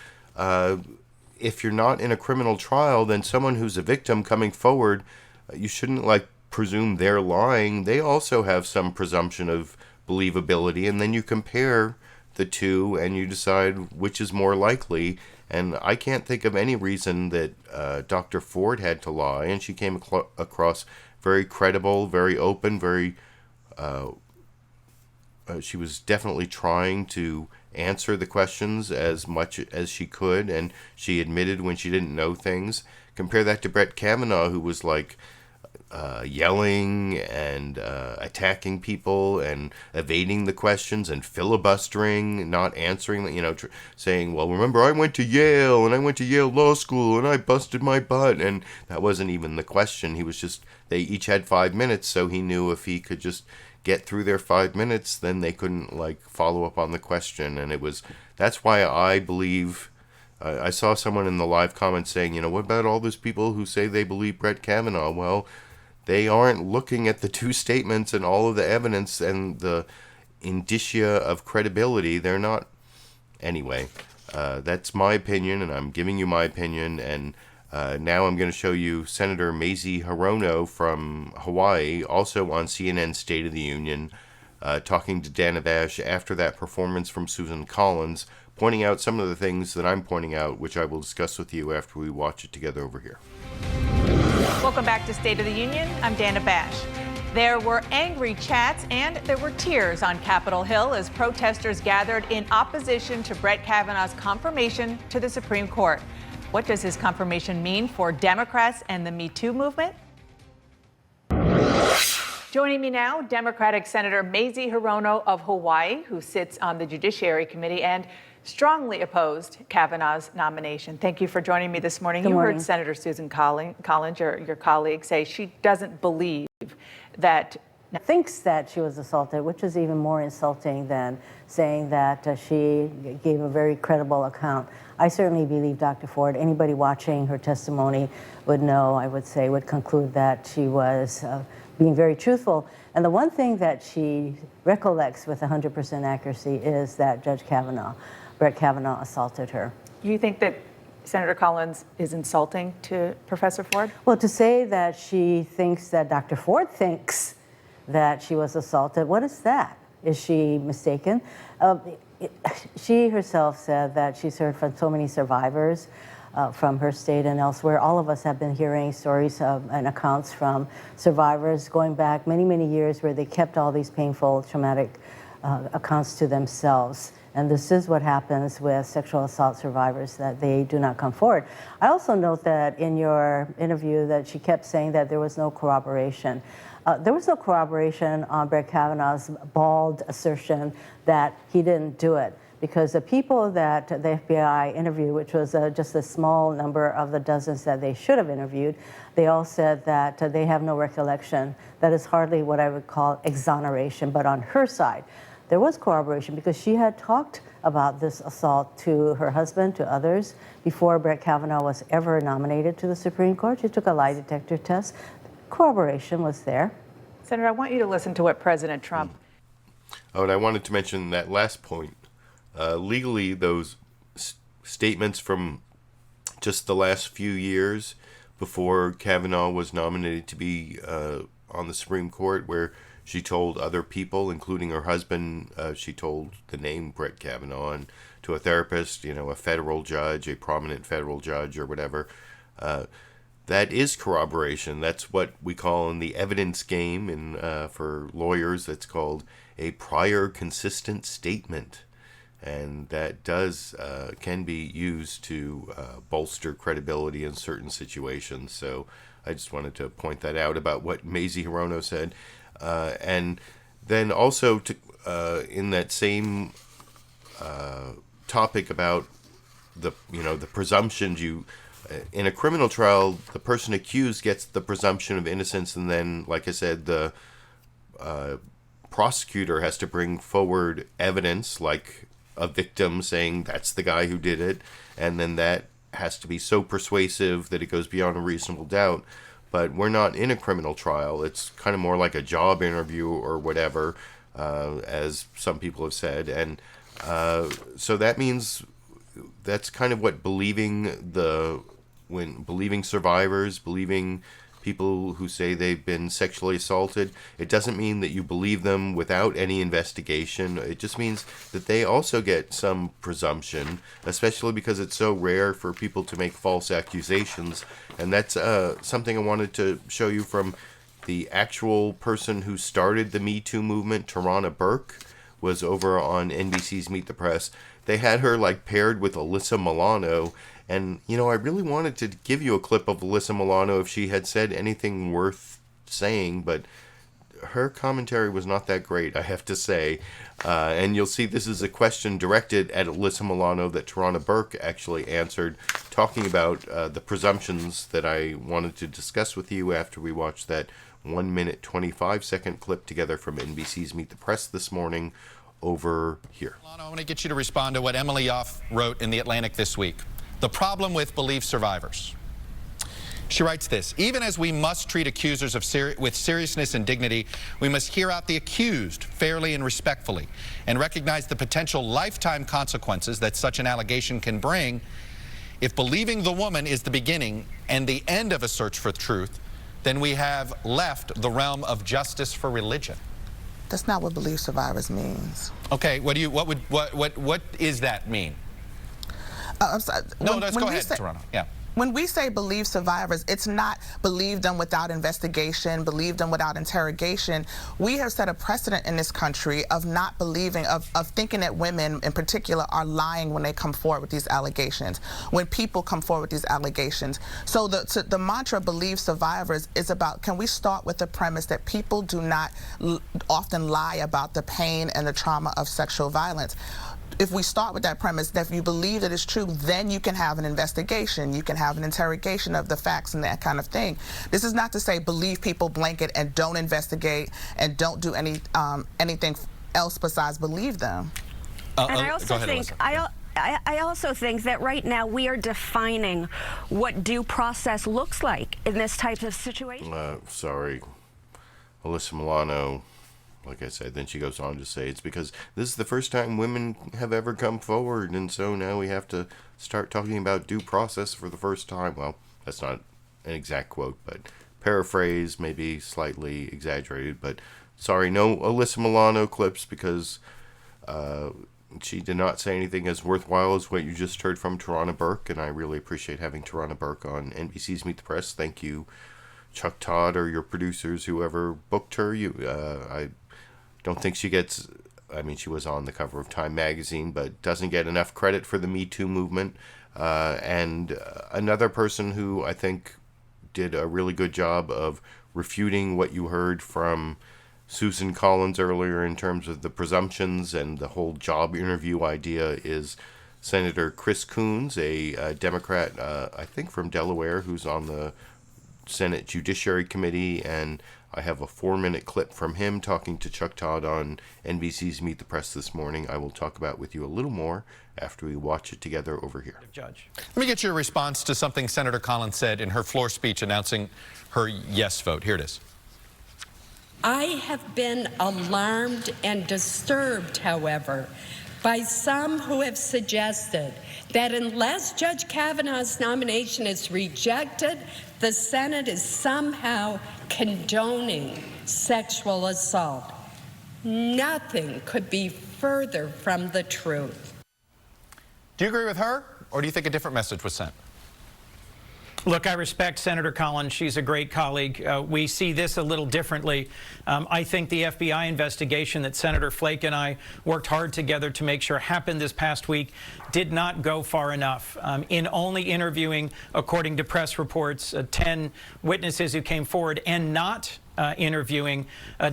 if you're not in a criminal trial, then someone who's a victim coming forward, you shouldn't like presume they're lying. They also have some presumption of believability, and then you compare the two and you decide which is more likely. And I can't think of any reason that Dr. Ford had to lie, and she came across very credible, very open, very she was definitely trying to answer the questions as much as she could, and she admitted when she didn't know things. Compare that to Brett Kavanaugh, who was like yelling and attacking people and evading the questions and filibustering, not answering, you know, saying, well, remember, I went to Yale and I went to Yale Law School and I busted my butt. And that wasn't even the question. He was just, they each had 5 minutes, so he knew if he could just get through their 5 minutes, then they couldn't like follow up on the question. And that's why I believe, I saw someone in the live comments saying, you know, what about all those people who say they believe Brett Kavanaugh? Well, they aren't looking at the two statements and all of the evidence and the indicia of credibility. They're not. Anyway, that's my opinion, and I'm giving you my opinion. And now I'm going to show you Senator Mazie Hirono from Hawaii, also on CNN State of the Union, talking to Dana Bash after that performance from Susan Collins, pointing out some of the things that I'm pointing out, which I will discuss with you after we watch it together over here. Welcome back to State of the Union. I'm Dana Bash. There were angry chats and there were tears on Capitol Hill as protesters gathered in opposition to Brett Kavanaugh's confirmation to the Supreme Court. What does his confirmation mean for Democrats and the Me Too movement? Joining me now, Democratic Senator Mazie Hirono of Hawaii, who sits on the Judiciary Committee and strongly opposed Kavanaugh's nomination. Thank you for joining me this morning. You heard Senator Susan Collins, your colleague, say she doesn't believe that... Thinks that she was assaulted, which is even more insulting than saying that she gave a very credible account. I certainly believe Dr. Ford. Anybody watching her testimony would know, I would say, would conclude that she was being very truthful. And the one thing that she recollects with 100% accuracy is that Brett Kavanaugh assaulted her. You think that Senator Collins is insulting to Professor Ford? Well, to say that she thinks that Dr. Ford thinks that she was assaulted, what is that? Is she mistaken? She herself said that she's heard from so many survivors from her state and elsewhere. All of us have been hearing stories and accounts from survivors going back many, many years where they kept all these painful, traumatic accounts to themselves. And this is what happens with sexual assault survivors, that they do not come forward. I also note that in your interview that she kept saying that there was no corroboration. There was no corroboration on Brett Kavanaugh's bald assertion that he didn't do it, because the people that the FBI interviewed, which was just a small number of the dozens that they should have interviewed, they all said that they have no recollection. That is hardly what I would call exoneration, but on her side, there was corroboration because she had talked about this assault to her husband, to others, before Brett Kavanaugh was ever nominated to the Supreme Court. She took a lie detector test. Corroboration was there. Senator, I want you to listen to what President Trump. Oh, and I wanted to mention that last point. Legally, those statements from just the last few years before Kavanaugh was nominated to be on the Supreme Court, where she told other people, including her husband, she told the name Brett Kavanaugh, and to a therapist, a federal judge, a prominent federal judge or whatever. That is corroboration. That's what we call in the evidence game, and for lawyers, that's called a prior consistent statement. And that can be used to bolster credibility in certain situations. So I just wanted to point that out about what Mazie Hirono said. And then also in that same topic about the presumptions, in a criminal trial, the person accused gets the presumption of innocence, and then, like I said, the prosecutor has to bring forward evidence, like a victim saying that's the guy who did it, and then that has to be so persuasive that it goes beyond a reasonable doubt. But we're not in a criminal trial. It's kind of more like a job interview or whatever, as some people have said. And so that means that's kind of what believing survivors, believing people who say they've been sexually assaulted, it doesn't mean that you believe them without any investigation. It just means that they also get some presumption, especially because it's so rare for people to make false accusations. And that's something I wanted to show you from the actual person who started the Me Too movement. Tarana Burke was over on NBC's Meet the Press. They had her paired with Alyssa Milano. And, I really wanted to give you a clip of Alyssa Milano if she had said anything worth saying, but her commentary was not that great, I have to say. And you'll see this is a question directed at Alyssa Milano that Tarana Burke actually answered, talking about the presumptions that I wanted to discuss with you after we watched that 1 minute, 25-second clip together from NBC's Meet the Press this morning over here. I want to get you to respond to what Emily Yoff wrote in The Atlantic this week. The problem with belief survivors. She writes this: even as we must treat accusers with seriousness and dignity, we must hear out the accused fairly and respectfully and recognize the potential lifetime consequences that such an allegation can bring. If believing the woman is the beginning and the end of a search for truth, then we have left the realm of justice for religion. That's not what belief survivors means. Okay, what does that mean? I'm sorry. No, let's go ahead, Tarana. Yeah. When we say believe survivors, it's not believe them without investigation, believe them without interrogation. We have set a precedent in this country of not believing, of thinking that women in particular are lying when they come forward with these allegations, when people come forward with these allegations. So the mantra believe survivors is about, can we start with the premise that people do not often lie about the pain and the trauma of sexual violence? If we start with that premise, that if you believe that it's true, then you can have an investigation, you can have an interrogation of the facts and that kind of thing. This is not to say believe people blanket and don't investigate and don't do anything else besides believe them. And I also think I also think that right now we are defining what due process looks like in this type of situation. Sorry, Alyssa Milano. Like I said, then she goes on to say it's because this is the first time women have ever come forward, and so now we have to start talking about due process for the first time. Well, that's not an exact quote, but paraphrase, maybe slightly exaggerated. But sorry, no Alyssa Milano clips because she did not say anything as worthwhile as what you just heard from Tarana Burke, and I really appreciate having Tarana Burke on NBC's Meet the Press. Thank you, Chuck Todd, or your producers, whoever booked her. I don't think she gets I mean, she was on the cover of Time magazine, but doesn't get enough credit for the Me Too movement. And another person who I think did a really good job of refuting what you heard from Susan Collins earlier in terms of the presumptions and the whole job interview idea is Senator Chris Coons, a Democrat, I think from Delaware, who's on the Senate Judiciary Committee, and I have a 4-minute clip from him talking to Chuck Todd on NBC's Meet the Press this morning. I will talk about with you a little more after we watch it together over here. Judge. Let me get your response to something Senator Collins said in her floor speech announcing her yes vote. Here it is. I have been alarmed and disturbed, however, by some who have suggested that unless Judge Kavanaugh's nomination is rejected, the Senate is somehow condoning sexual assault. Nothing could be further from the truth. Do you agree with her, or do you think a different message was sent? Look, I respect Senator Collins. She's a great colleague. We see this a little differently. I think the FBI investigation that Senator Flake and I worked hard together to make sure happened this past week did not go far enough. In only interviewing, according to press reports, 10 witnesses who came forward and not interviewing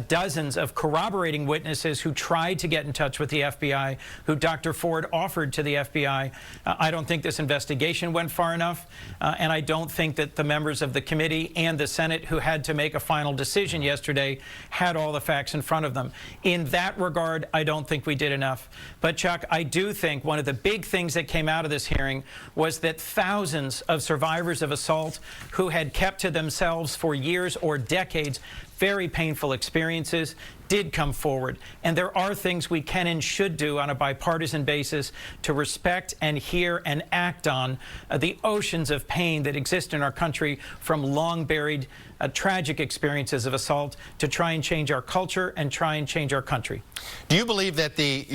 dozens of corroborating witnesses who tried to get in touch with the FBI, who Dr. Ford offered to the FBI. I don't think this investigation went far enough, and I don't think that the members of the committee and the Senate who had to make a final decision yesterday had all the facts in front of them. In that regard, I don't think we did enough. But Chuck, I do think one of the big things that came out of this hearing was that thousands of survivors of assault who had kept to themselves for years or decades very painful experiences did come forward. And there are things we can and should do on a bipartisan basis to respect and hear and act on the oceans of pain that exist in our country from long buried tragic experiences of assault to try and change our culture and try and change our country. Do you believe that the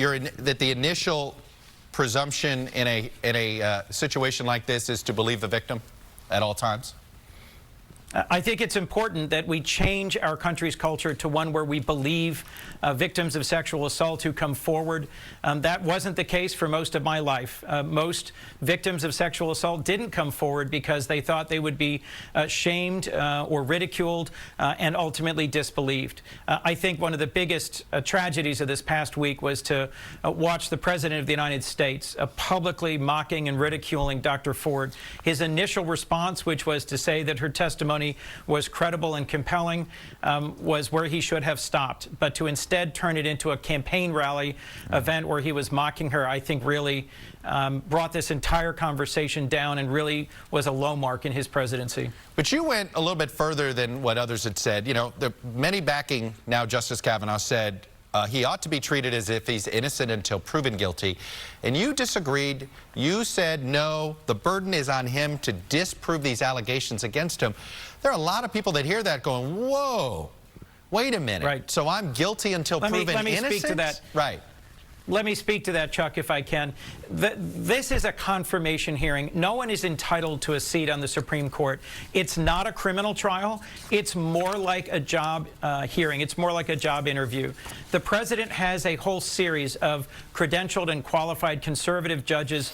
initial presumption in a situation like this is to believe the victim at all times? I think it's important that we change our country's culture to one where we believe victims of sexual assault who come forward. That wasn't the case for most of my life. Most victims of sexual assault didn't come forward because they thought they would be shamed or ridiculed and ultimately disbelieved. I think one of the biggest tragedies of this past week was to watch the President of the United States publicly mocking and ridiculing Dr. Ford. His initial response, which was to say that her testimony was credible and compelling, was where he should have stopped. But to instead turn it into a campaign rally event where he was mocking her, I think really brought this entire conversation down and really was a low mark in his presidency. But you went a little bit further than what others had said. You know, the many backing now Justice Kavanaugh said he ought to be treated as if he's innocent until proven guilty. And you disagreed. You said, no, the burden is on him to disprove these allegations against him. There are a lot of people that hear that going, whoa, wait a minute. Right. So I'm guilty until proven innocent? Let me speak to that. Right. Let me speak to that, Chuck, if I can. This is a confirmation hearing. No one is entitled to a seat on the Supreme Court. It's not a criminal trial. It's more like a job hearing. It's more like a job interview. The president has a whole series of credentialed and qualified conservative judges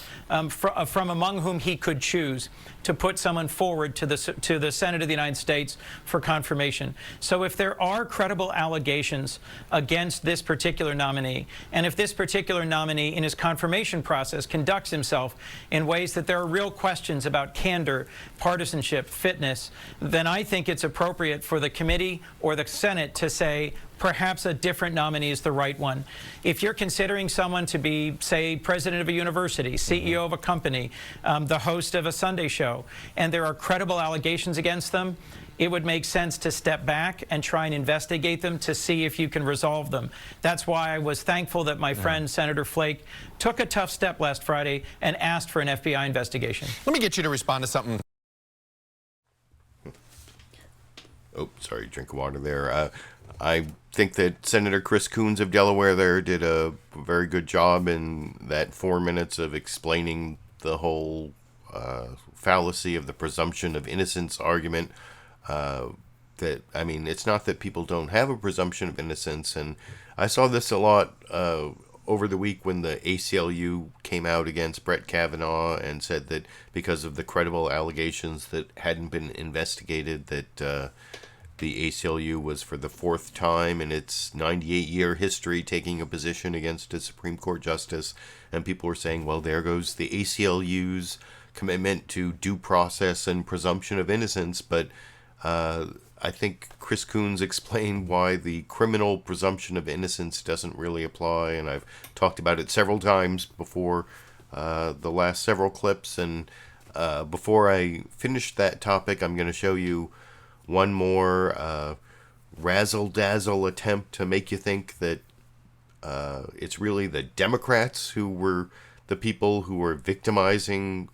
from among whom he could choose to put someone forward to the Senate of the United States for confirmation. So if there are credible allegations against this particular nominee, and if this particular nominee in his confirmation process conducts himself in ways that there are real questions about candor, partisanship, fitness, then I think it's appropriate for the committee or the Senate to say, perhaps a different nominee is the right one. If you're considering someone to be, say, president of a university, CEO of a company, the host of a Sunday show, and there are credible allegations against them, it would make sense to step back and try and investigate them to see if you can resolve them. That's why I was thankful that my friend Senator Flake took a tough step last Friday and asked for an FBI investigation. Let me get you to respond to something. Oh, sorry, drink of water there. I think that Senator Chris Coons of Delaware there did a very good job in that 4 minutes of explaining the whole fallacy of the presumption of innocence argument. that, I mean, it's not that people don't have a presumption of innocence, and I saw this a lot over the week when the ACLU came out against Brett Kavanaugh and said that because of the credible allegations that hadn't been investigated, that the ACLU was for the fourth time in its 98-year history taking a position against a Supreme Court justice, and people were saying, well, there goes the ACLU's commitment to due process and presumption of innocence, but I think Chris Coons explained why the criminal presumption of innocence doesn't really apply, and I've talked about it several times before the last several clips, and before I finish that topic, I'm going to show you one more razzle-dazzle attempt to make you think that it's really the Democrats who were the people who were victimizing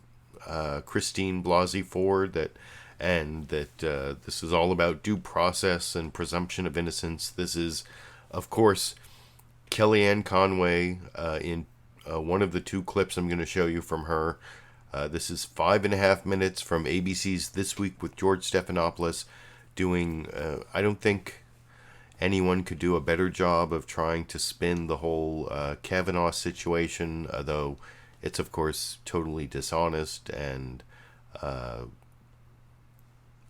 Christine Blasey Ford, that this is all about due process and presumption of innocence. This is, of course, Kellyanne Conway in one of the two clips I'm going to show you from her. This is 5.5 minutes from ABC's This Week with George Stephanopoulos doing, I don't think anyone could do a better job of trying to spin the whole Kavanaugh situation, though it's, of course, totally dishonest and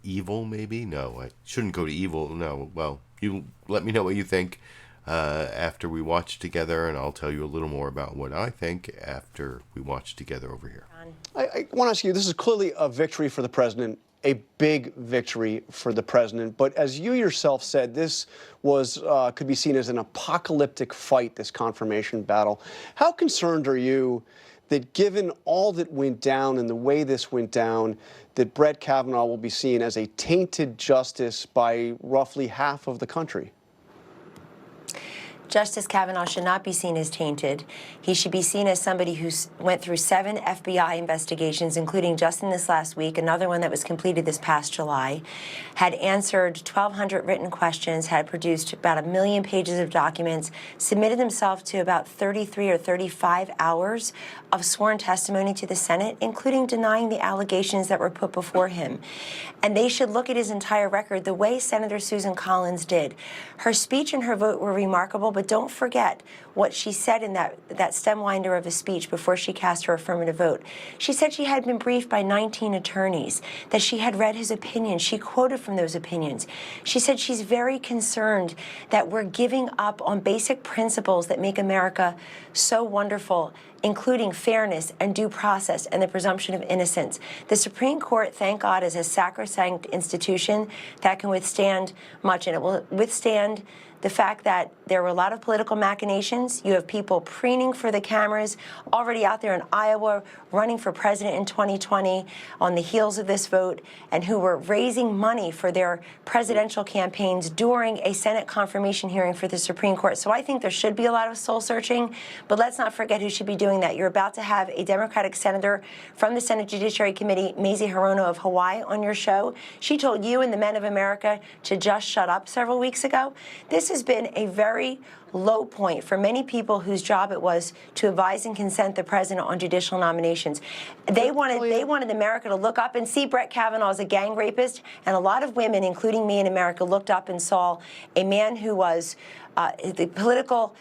evil, maybe? No, I shouldn't go to evil. No, well, you let me know what you think after we watch together, and I'll tell you a little more about what I think after we watch together over here. I want to ask you, this is clearly a victory for the president, a big victory for the president, but as you yourself said, this was could be seen as an apocalyptic fight, this confirmation battle. How concerned are you that given all that went down and the way this went down, that Brett Kavanaugh will be seen as a tainted justice by roughly half of the country? Justice Kavanaugh should not be seen as tainted. He should be seen as somebody who went through 7 FBI investigations, including just in this last week, another one that was completed this past July, had answered 1,200 written questions, had produced about 1 million pages of documents, submitted himself to about 33 or 35 hours of sworn testimony to the Senate, including denying the allegations that were put before him. And they should look at his entire record the way Senator Susan Collins did. Her speech and her vote were remarkable, but don't forget what she said in that stem winder of a speech before she cast her affirmative vote. She said she had been briefed by 19 attorneys, that she had read his opinions. She quoted from those opinions. She said she's very concerned that we're giving up on basic principles that make America so wonderful, including fairness and due process and the presumption of innocence. The Supreme Court, thank God, is a sacrosanct institution that can withstand much, and it will withstand the fact that there were a lot of political machinations. You have people preening for the cameras already out there in Iowa running for president in 2020 on the heels of this vote, and who were raising money for their presidential campaigns during a Senate confirmation hearing for the Supreme Court. So I think there should be a lot of soul searching, but let's not forget who should be doing that. You're about to have a Democratic senator from the Senate Judiciary Committee, Mazie Hirono of Hawaii, on your show. She told you and the men of America to just shut up several weeks ago. This has been a very low point for many people whose job it was to advise and consent the president on judicial nominations. They wanted America to look up and see Brett Kavanaugh as a gang rapist, and a lot of women, including me in America, looked up and saw a man who was the political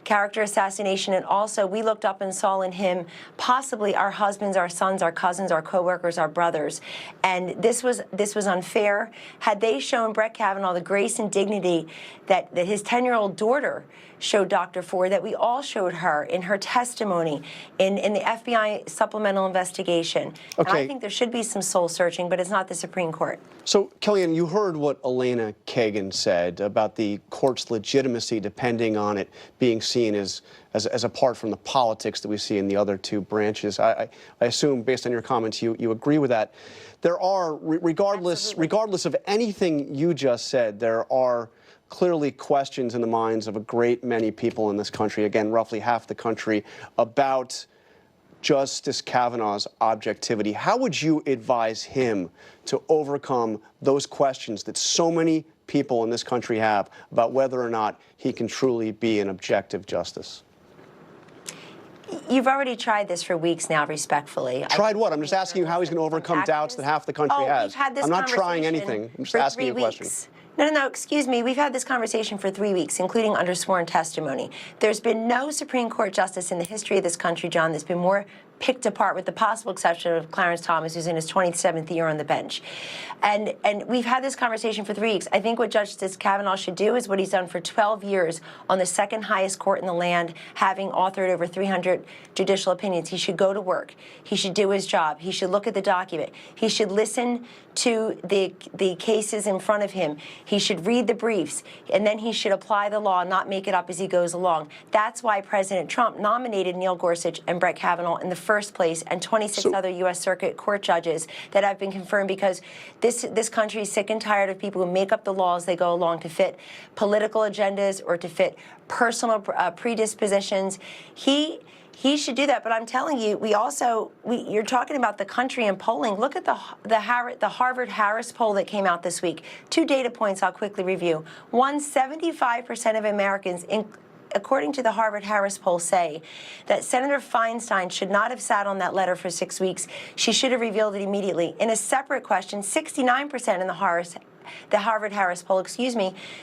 character assassination, and also we looked up and saw in him possibly our husbands, our sons, our cousins, our coworkers, our brothers, and this was unfair. Had they shown Brett Kavanaugh the grace and dignity that his 10-year-old daughter showed Dr. Ford, that we all showed her in her testimony in the FBI supplemental investigation. Okay. And I think there should be some soul searching, but it's not the Supreme Court. So, Kellyanne, you heard what Elena Kagan said about the court's legitimacy depending on it being seen as apart from the politics that we see in the other two branches. I assume, based on your comments, you agree with that. There are, regardless of anything you just said, there are clearly questions in the minds of a great many people in this country, again, roughly half the country, about Justice Kavanaugh's objectivity. How would you advise him to overcome those questions that so many people in this country have about whether or not he can truly be an objective justice? You've already tried this for weeks now, respectfully. Tried what? I'm just asking you how he's going to overcome doubts that half the country has. We've had this I'm not trying conversation anything. I'm just for asking you a 3 question. weeks. No, excuse me. We've had this conversation for 3 weeks, including under sworn testimony. There's been no Supreme Court justice in the history of this country, John, that's been more picked apart, with the possible exception of Clarence Thomas, who's in his 27th year on the bench. And we've had this conversation for 3 weeks. I think what Justice Kavanaugh should do is what he's done for 12 years on the second highest court in the land, having authored over 300 judicial opinions. He should go to work. He should do his job. He should look at the document. He should listen to the cases in front of him. He should read the briefs, and then he should apply the law, not make it up as he goes along. That's why President Trump nominated Neil Gorsuch and Brett Kavanaugh in the first place, and 26 other U.S. Circuit Court judges that have been confirmed, because this country is sick and tired of people who make up the laws they go along to fit political agendas or to fit personal predispositions. He should do that, but I'm telling you, you're talking about the country and polling. Look at the Harvard-Harris poll that came out this week. 2 data points I'll quickly review. 75% of Americans, according to the Harvard-Harris poll, say that Senator Feinstein should not have sat on that letter for 6 weeks. She should have revealed it immediately. In a separate question, 69% in the Harvard-Harris poll,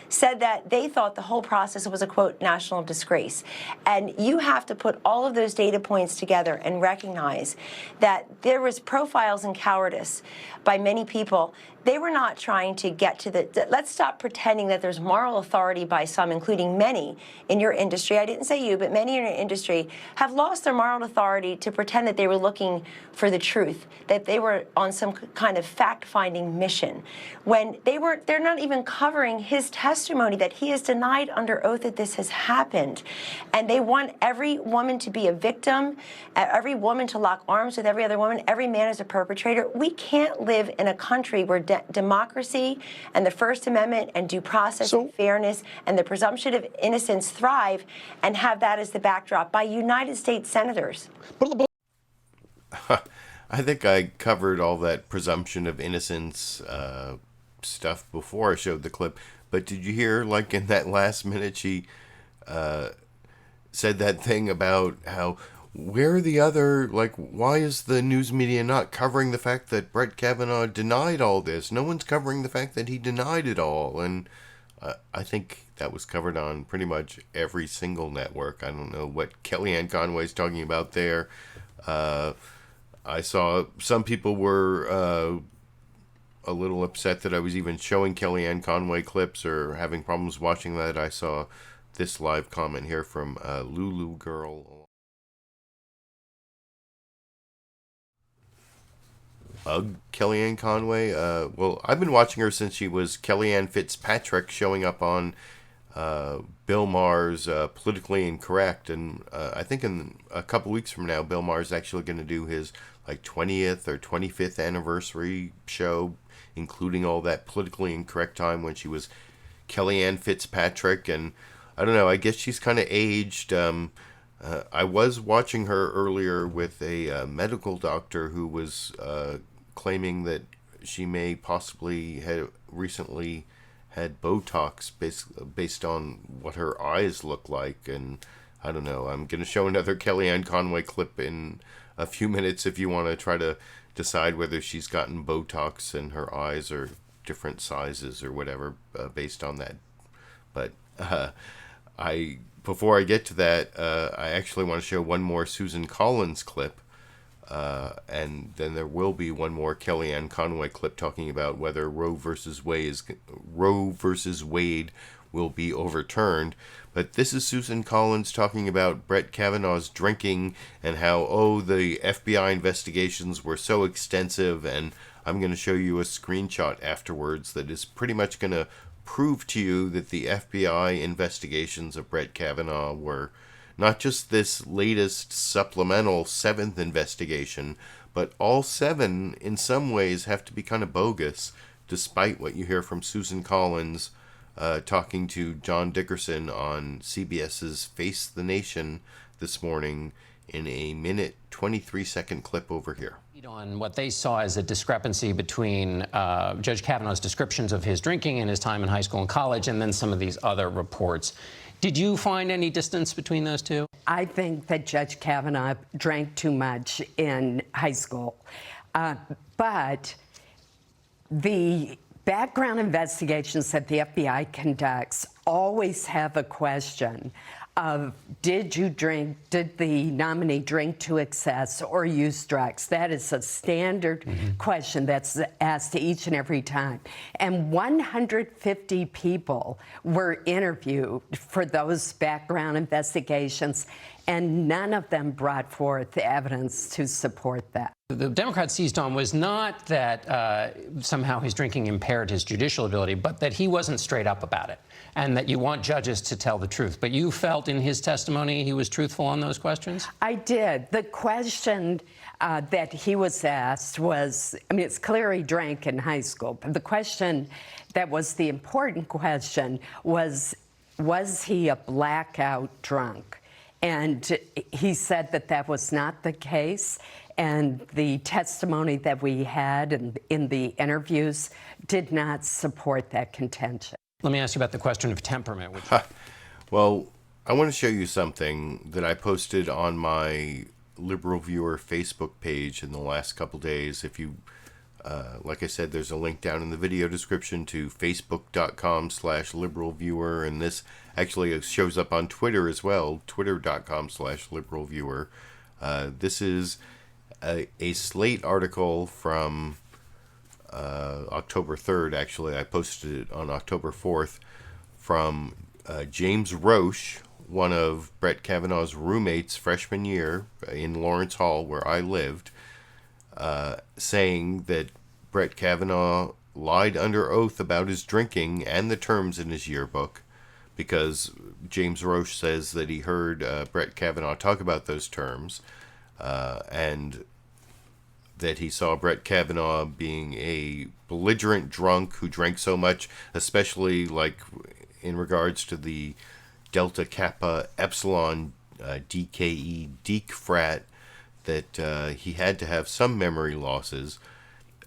said that they thought the whole process was a, quote, national disgrace. And you have to put all of those data points together and recognize that there was profiles in cowardice by many people. They were not trying to get to let's stop pretending that there's moral authority by some, including many in your industry. I didn't say you, but many in your industry have lost their moral authority to pretend that they were looking for the truth, that they were on some kind of fact-finding mission, when they're not even covering his testimony that he has denied under oath that this has happened. And they want every woman to be a victim, every woman to lock arms with every other woman, every man is a perpetrator. We can't live in a country where democracy and the First Amendment and due process and fairness and the presumption of innocence thrive, and have that as the backdrop by United States senators. I think I covered all that presumption of innocence stuff before I showed the clip, but did you hear, like, in that last minute, she said that thing about how, where are the other, why is the news media not covering the fact that Brett Kavanaugh denied all this? No one's covering the fact that he denied it all. And I think that was covered on pretty much every single network. I don't know what Kellyanne Conway's talking about there. I saw some people were a little upset that I was even showing Kellyanne Conway clips or having problems watching that. I saw this live comment here from Lulu Girl. Kellyanne Conway. Well, I've been watching her since she was Kellyanne Fitzpatrick, showing up on Bill Maher's Politically Incorrect, and I think in a couple weeks from now, Bill Maher's actually going to do his 20th or 25th anniversary show, including all that politically incorrect time when she was Kellyanne Fitzpatrick, and I don't know, I guess she's kind of aged. I was watching her earlier with a medical doctor who was claiming that she may possibly have recently had Botox based on what her eyes look like, and I don't know. I'm going to show another Kellyanne Conway clip in a few minutes if you want to try to decide whether she's gotten Botox in her eyes or different sizes or whatever based on that. But before I get to that, I actually want to show one more Susan Collins clip, and then there will be one more Kellyanne Conway clip talking about whether Roe versus Wade will be overturned. But this is Susan Collins talking about Brett Kavanaugh's drinking and how, the FBI investigations were so extensive, and I'm going to show you a screenshot afterwards that is pretty much going to prove to you that the FBI investigations of Brett Kavanaugh were not just this latest supplemental 7th investigation, but all 7 in some ways have to be kind of bogus, despite what you hear from Susan Collins talking to John Dickerson on CBS's Face the Nation this morning in a 1:23 clip over here. On what they saw as a discrepancy between Judge Kavanaugh's descriptions of his drinking and his time in high school and college, and then some of these other reports. Did you find any distance between those two? I think that Judge Kavanaugh drank too much in high school. But the background investigations that the FBI conducts always have a question of, did the nominee drink to excess or use drugs? That is a standard question that's asked each and every time. And 150 people were interviewed for those background investigations, and none of them brought forth evidence to support that. The Democrats seized on was not that somehow his drinking impaired his judicial ability, but that he wasn't straight up about it, and that you want judges to tell the truth. But you felt in his testimony he was truthful on those questions? I did. The question that he was asked was, I mean, it's clear he drank in high school, but the question that was the important question was he a blackout drunk? And he said that that was not the case. And the testimony that we had in the interviews did not support that contention. Let me ask you about the question of temperament. Well, I want to show you something that I posted on my LiberalViewer Facebook page in the last couple days. If you, like I said, there's a link down in the video description to facebook.com/LiberalViewer, and this actually shows up on Twitter as well, twitter.com/LiberalViewer. This is a Slate article from October 3rd, actually. I posted it on October 4th, from James Roche, one of Brett Kavanaugh's roommates freshman year in Lawrence Hall, where I lived, saying that Brett Kavanaugh lied under oath about his drinking and the terms in his yearbook, because James Roche says that he heard Brett Kavanaugh talk about those terms, and that he saw Brett Kavanaugh being a belligerent drunk who drank so much, especially like in regards to the Delta Kappa Epsilon DKE Deke frat, that he had to have some memory losses.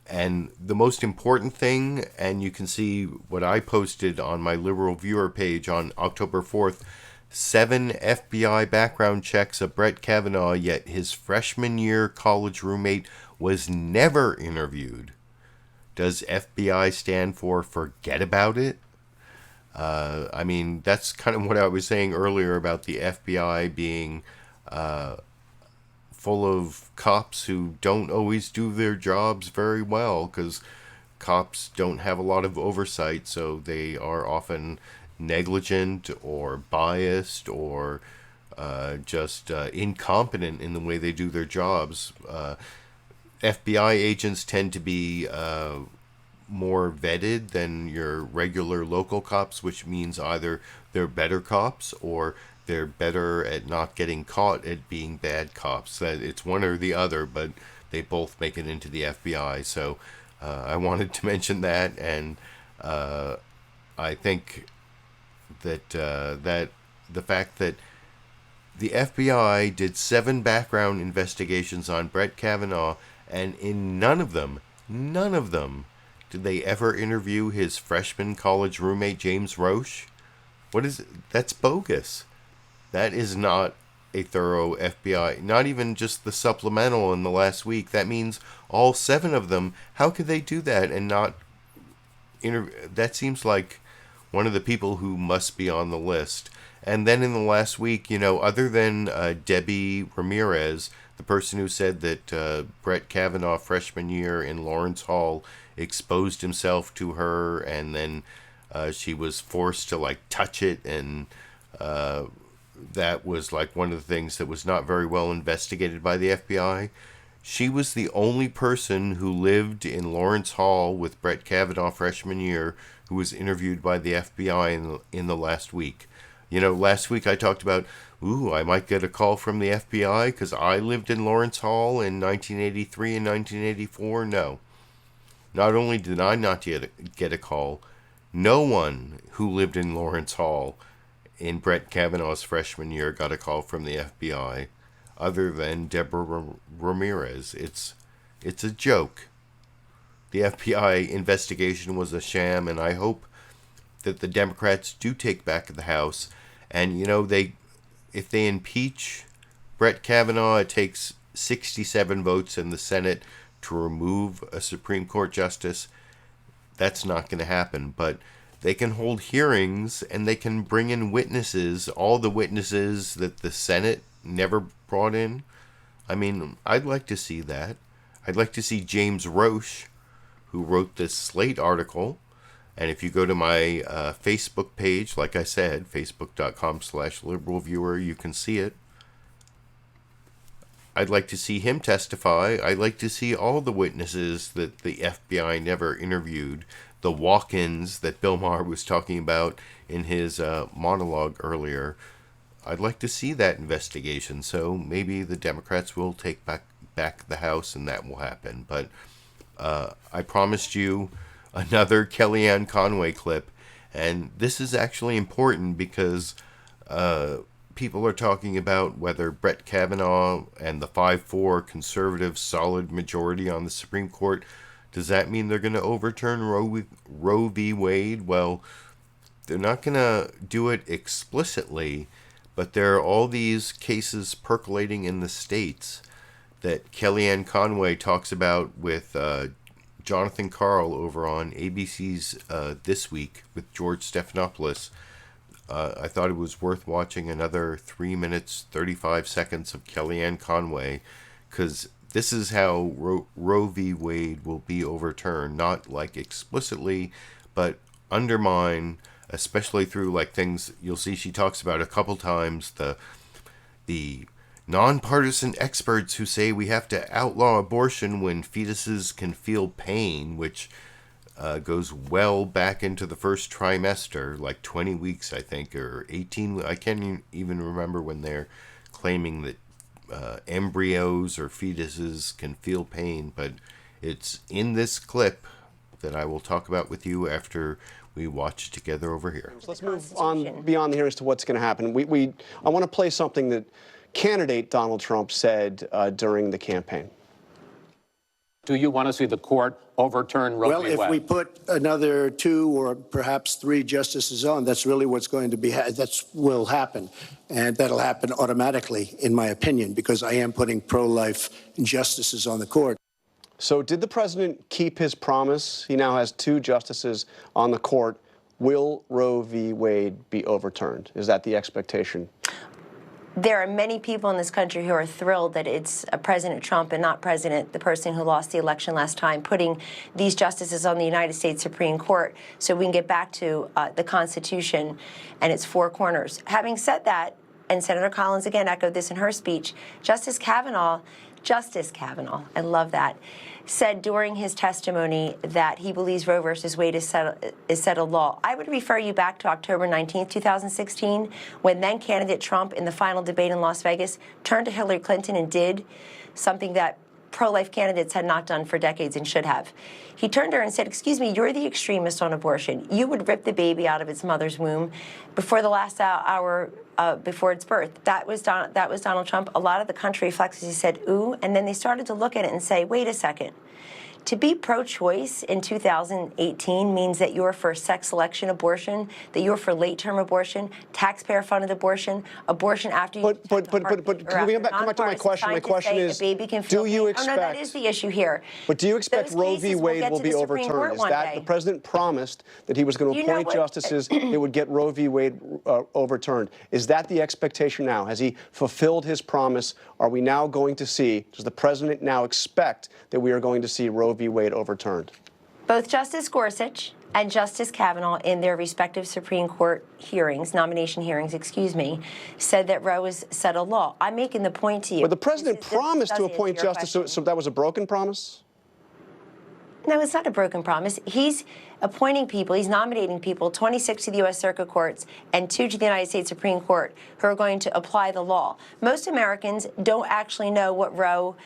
And the most important thing, and you can see what I posted on my LiberalViewer page on October 4th, 7 FBI background checks of Brett Kavanaugh, yet his freshman year college roommate was never interviewed. Does FBI stand for forget about it? I mean, that's kind of what I was saying earlier about the FBI being full of cops who don't always do their jobs very well, because cops don't have a lot of oversight, so they are often negligent or biased or just incompetent in the way they do their jobs. FBI agents tend to be more vetted than your regular local cops, which means either they're better cops or they're better at not getting caught at being bad cops. It's one or the other, but they both make it into the FBI. So I wanted to mention that, and I think that that the fact that the FBI did 7 background investigations on Brett Kavanaugh, and in none of them did they ever interview his freshman college roommate, James Roche. What is it? That's bogus. That is not a thorough FBI, not even just the supplemental in the last week. That means all 7 of them. How could they do that and not that seems like one of the people who must be on the list. And then in the last week, other than Debbie Ramirez, the person who said that Brett Kavanaugh freshman year in Lawrence Hall exposed himself to her, and then she was forced to touch it, and that was one of the things that was not very well investigated by the FBI. She was the only person who lived in Lawrence Hall with Brett Kavanaugh freshman year who was interviewed by the FBI in the last week. Last week I talked about, I might get a call from the FBI because I lived in Lawrence Hall in 1983 and 1984. No. Not only did I not get a call, no one who lived in Lawrence Hall in Brett Kavanaugh's freshman year got a call from the FBI, other than Deborah Ramirez. It's a joke. The FBI investigation was a sham, and I hope that the Democrats do take back the House. And, if they impeach Brett Kavanaugh, it takes 67 votes in the Senate to remove a Supreme Court justice. That's not going to happen. But they can hold hearings and they can bring in witnesses, all the witnesses that the Senate never brought in. I mean, I'd like to see that. I'd like to see James Roche, who wrote this Slate article. And if you go to my Facebook page, like I said, facebook.com/LiberalViewer, you can see it. I'd like to see him testify. I'd like to see all the witnesses that the FBI never interviewed, the walk-ins that Bill Maher was talking about in his monologue earlier. I'd like to see that investigation, so maybe the Democrats will take back the House and that will happen. But I promised you another Kellyanne Conway clip, and this is actually important because people are talking about whether Brett Kavanaugh and the 5-4 conservative solid majority on the Supreme Court, does that mean they're going to overturn Roe v. Wade? Well, they're not going to do it explicitly, but there are all these cases percolating in the states that Kellyanne Conway talks about with Jonathan Karl over on ABC's This Week with George Stephanopoulos. I thought it was worth watching another 3 minutes, 35 seconds of Kellyanne Conway, because this is how Roe v. Wade will be overturned, not like explicitly, but undermine, especially through like things you'll see she talks about a couple times, the nonpartisan experts who say we have to outlaw abortion when fetuses can feel pain, which goes well back into the first trimester, like 20 weeks, I think, or 18. I can't even remember when they're claiming that embryos or fetuses can feel pain, but it's in this clip that I will talk about with you after we watch it together over here. So let's move on beyond the hearings to what's going to happen. I want to play something that candidate Donald Trump said during the campaign. Do you want to see the court overturn Roe v. Wade? Well, if we put another 2 or perhaps 3 justices on, that's really what's going to be, will happen. And that'll happen automatically, in my opinion, because I am putting pro-life justices on the court. So did the president keep his promise? He now has 2 justices on the court. Will Roe v. Wade be overturned? Is that the expectation? There are many people in this country who are thrilled that it's President Trump and not the person who lost the election last time, putting these justices on the United States Supreme Court so we can get back to the Constitution and its 4 corners. Having said that, and Senator Collins again echoed this in her speech, Justice Kavanaugh, I love that, said during his testimony that he believes Roe versus Wade is settled law. I would refer you back to October 19th, 2016, when then candidate Trump in the final debate in Las Vegas turned to Hillary Clinton and did something that pro-life candidates had not done for decades and should have. He turned to her and said, "Excuse me, you're the extremist on abortion. You would rip the baby out of its mother's womb before the last hour before its birth." That was Donald Trump. A lot of the country reflects as he said, "Ooh," and then they started to look at it and say, "Wait a second. To be pro-choice in 2018 means that you're for sex selection abortion, that you're for late-term abortion, taxpayer-funded abortion, abortion after you." But can we come back to my question? My question is, do you expect? Oh no, that is the issue here. But do you expect Roe v. Wade will be overturned? Is that the president promised that he was going to appoint justices that would get Roe v. Wade overturned? Is that the expectation now? Has he fulfilled his promise? Are we now going to see? Does the president now expect that we are going to see Roe v. Wade overturned? Both Justice Gorsuch and Justice Kavanaugh, in their respective Supreme Court hearings, nomination hearings, said that Roe is settled law. I'm making the point to you. But the president promised to appoint justice, so that was a broken promise? No, it's not a broken promise. He's appointing people, he's nominating people, 26 to the U.S. Circuit Courts and 2 to the United States Supreme Court, who are going to apply the law. Most Americans don't actually know what Roe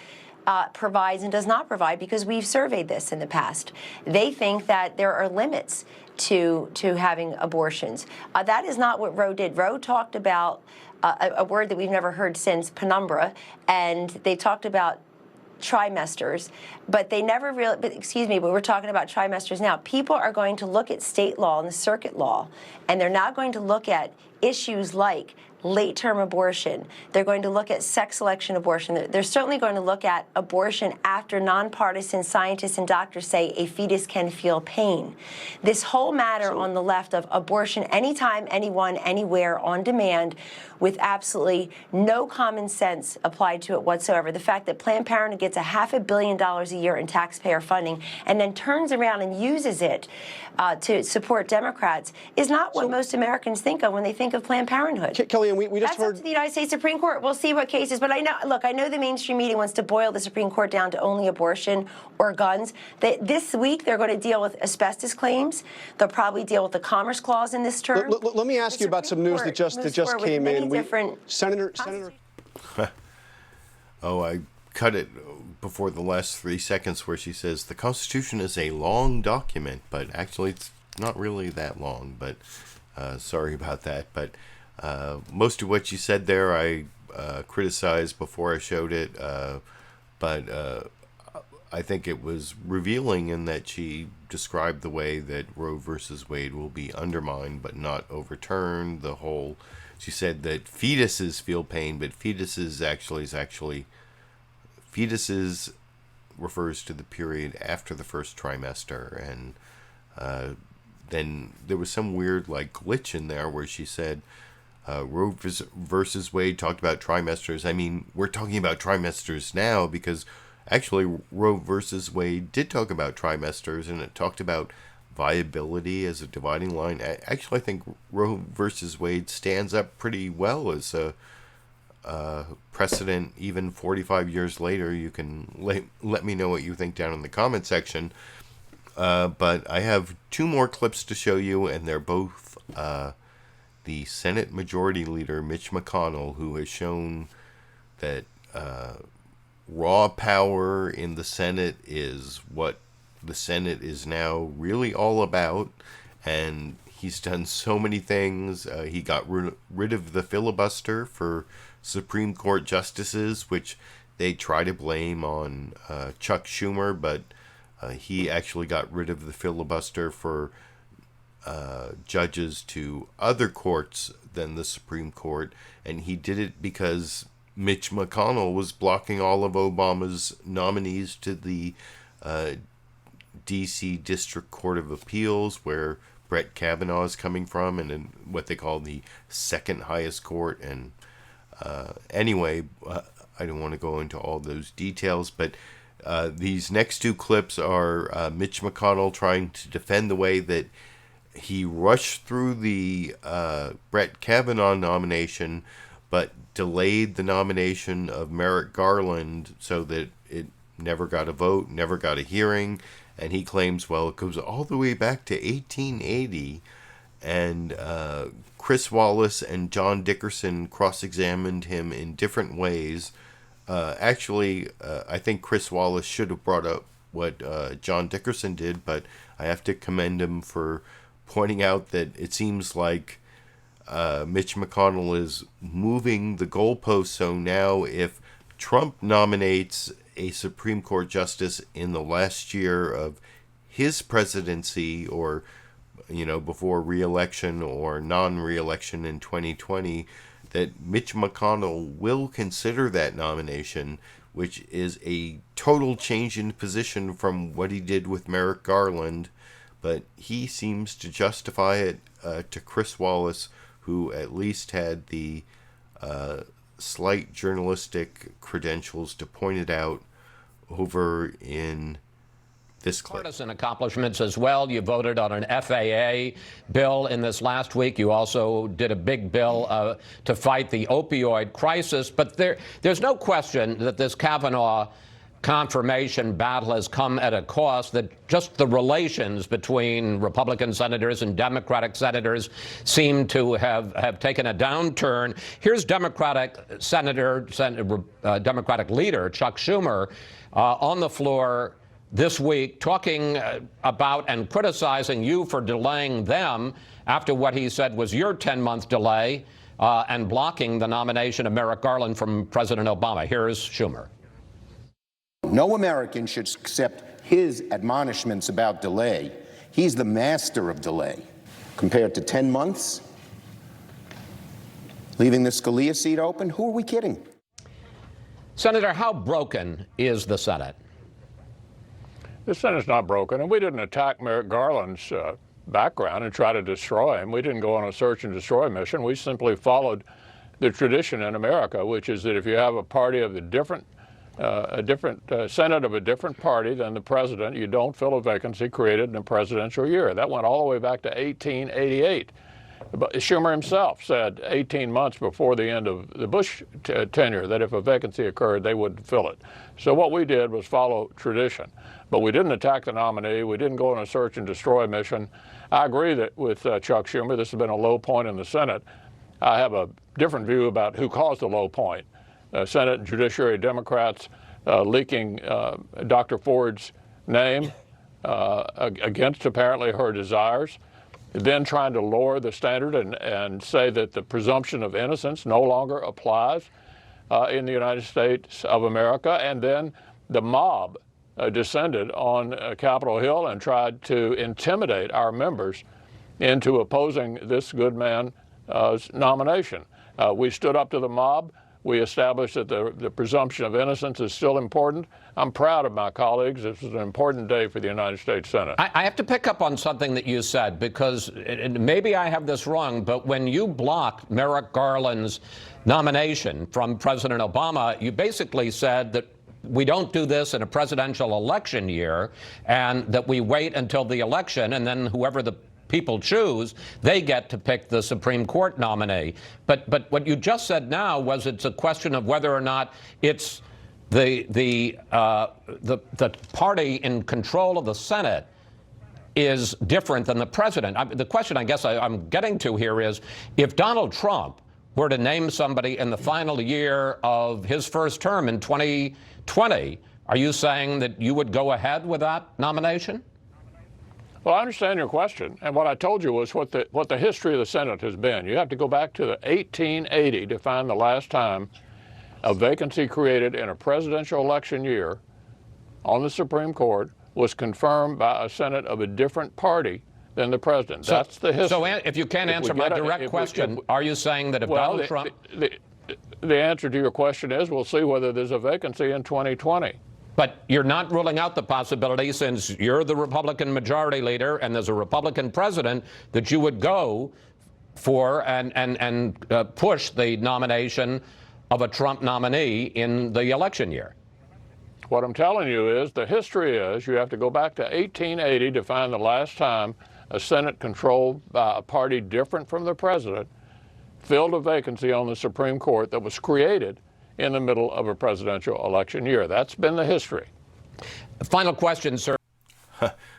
provides and does not provide, because we've surveyed this in the past. They think that there are limits to having abortions. That is not what Roe did. Roe talked about a word that we've never heard since, penumbra, and they talked about trimesters, but they never really, but we're talking about trimesters now. People are going to look at state law and the circuit law, and they're not going to look at issues like late-term abortion. They're going to look at sex selection abortion. They're certainly going to look at abortion after nonpartisan scientists and doctors say a fetus can feel pain. This whole matter on the left of abortion anytime, anyone, anywhere, on demand, with absolutely no common sense applied to it whatsoever. The fact that Planned Parenthood gets $500 million a year in taxpayer funding and then turns around and uses it to support Democrats is not what most Americans think of when they think of Planned Parenthood. Kellyanne, we just heard... That's up to the United States Supreme Court. We'll see what cases. But I know the mainstream media wants to boil the Supreme Court down to only abortion or guns. This week, they're going to deal with asbestos claims. They'll probably deal with the Commerce Clause in this term. Let me ask you about some news that just came in. Senator... Oh, I cut it before the last 3 seconds where she says the Constitution is a long document, but actually it's not really that long. But sorry about that. But most of what you said there, I criticized before I showed it. But I think it was revealing in that she described the way that Roe versus Wade will be undermined but not overturned. She said that fetuses feel pain, but fetuses refers to the period after the first trimester. And then there was some weird glitch in there where she said Roe versus Wade talked about trimesters. I mean, we're talking about trimesters now because actually Roe versus Wade did talk about trimesters, and it talked about viability as a dividing line. Actually, I think Roe versus Wade stands up pretty well as a precedent. Even 45 years later, you can let me know what you think down in the comment section. But I have two more clips to show you, and they're both the Senate Majority Leader, Mitch McConnell, who has shown that raw power in the Senate is what the Senate is now really all about, and he's done so many things. He got rid of the filibuster for Supreme Court justices, which they try to blame on Chuck Schumer, but he actually got rid of the filibuster for judges to other courts than the Supreme Court, and he did it because Mitch McConnell was blocking all of Obama's nominees to the D.C. District Court of Appeals, where Brett Kavanaugh is coming from, and in what they call the second highest court. And anyway, I don't want to go into all those details, but these next two clips are Mitch McConnell trying to defend the way that he rushed through the Brett Kavanaugh nomination, but delayed the nomination of Merrick Garland so that it never got a vote, never got a hearing. And he claims, well, it goes all the way back to 1880. And Chris Wallace and John Dickerson cross-examined him in different ways. Actually, I think Chris Wallace should have brought up what John Dickerson did, but I have to commend him for pointing out that it seems like Mitch McConnell is moving the goalposts. So now if Trump nominates a Supreme Court justice in the last year of his presidency, or before re-election or non-re-election in 2020, that Mitch McConnell will consider that nomination, which is a total change in position from what he did with Merrick Garland. But he seems to justify it to Chris Wallace, who at least had the slight journalistic credentials to point it out over in this clip. Partisan accomplishments as well. You voted on an FAA bill in this last week. You also did a big bill to fight the opioid crisis. But there's no question that this Kavanaugh confirmation battle has come at a cost, that just the relations between Republican senators and Democratic senators seem to have taken a downturn. Here's Democratic Democratic leader Chuck Schumer on the floor this week talking about and criticizing you for delaying them after what he said was your 10-month delay and blocking the nomination of Merrick Garland from President Obama. Here's Schumer. No American should accept his admonishments about delay. He's the master of delay. Compared to 10 months, Leaving the Scalia seat open? Who are we kidding? Senator, how broken is the Senate? The Senate's not broken, and we didn't attack Merrick Garland's background and try to destroy him. We didn't go on a search and destroy mission. We simply followed the tradition in America, which is that if you have a party of a different Senate of a different party than the president, you don't fill a vacancy created in a presidential year. That went all the way back to 1888. But Schumer himself said 18 months before the end of the Bush tenure that if a vacancy occurred, they wouldn't fill it. So what we did was follow tradition. But we didn't attack the nominee. We didn't go on a search and destroy mission. I agree that with Chuck Schumer, this has been a low point in the Senate. I have a different view about who caused the low point. Senate and Judiciary Democrats leaking Dr. Ford's name against apparently her desires, then trying to lower the standard and say that the presumption of innocence no longer applies in the United States of America. And then the mob descended on Capitol Hill and tried to intimidate our members into opposing this good man's nomination. We stood up to the mob. We established that the presumption of innocence is still important. I'm proud of my colleagues. This is an important day for the United States Senate. I have to pick up on something that you said, because maybe I have this wrong, but when you blocked Merrick Garland's nomination from President Obama, you basically said that we don't do this in a presidential election year, and that we wait until the election, and then whoever the people choose, they get to pick the Supreme Court nominee. But what you just said now was it's a question of whether or not it's the party in control of the Senate is different than the president. The question I guess I'm getting to here is, if Donald Trump were to name somebody in the final year of his first term in 2020, are you saying that you would go ahead with that nomination? Well, I understand your question, and what I told you was what the history of the Senate has been. You have to go back to 1880 to find the last time a vacancy created in a presidential election year on the Supreme Court was confirmed by a Senate of a different party than the president. That's the history. So if you can't answer my direct question, are you saying that if Donald Trump... The answer to your question is we'll see whether there's a vacancy in 2020. But you're not ruling out the possibility, since you're the Republican majority leader and there's a Republican president, that you would go for and push the nomination of a Trump nominee in the election year. What I'm telling you is the history is you have to go back to 1880 to find the last time a Senate controlled by a party different from the president filled a vacancy on the Supreme Court that was created in the middle of a presidential election year. That's been the history. Final question, sir.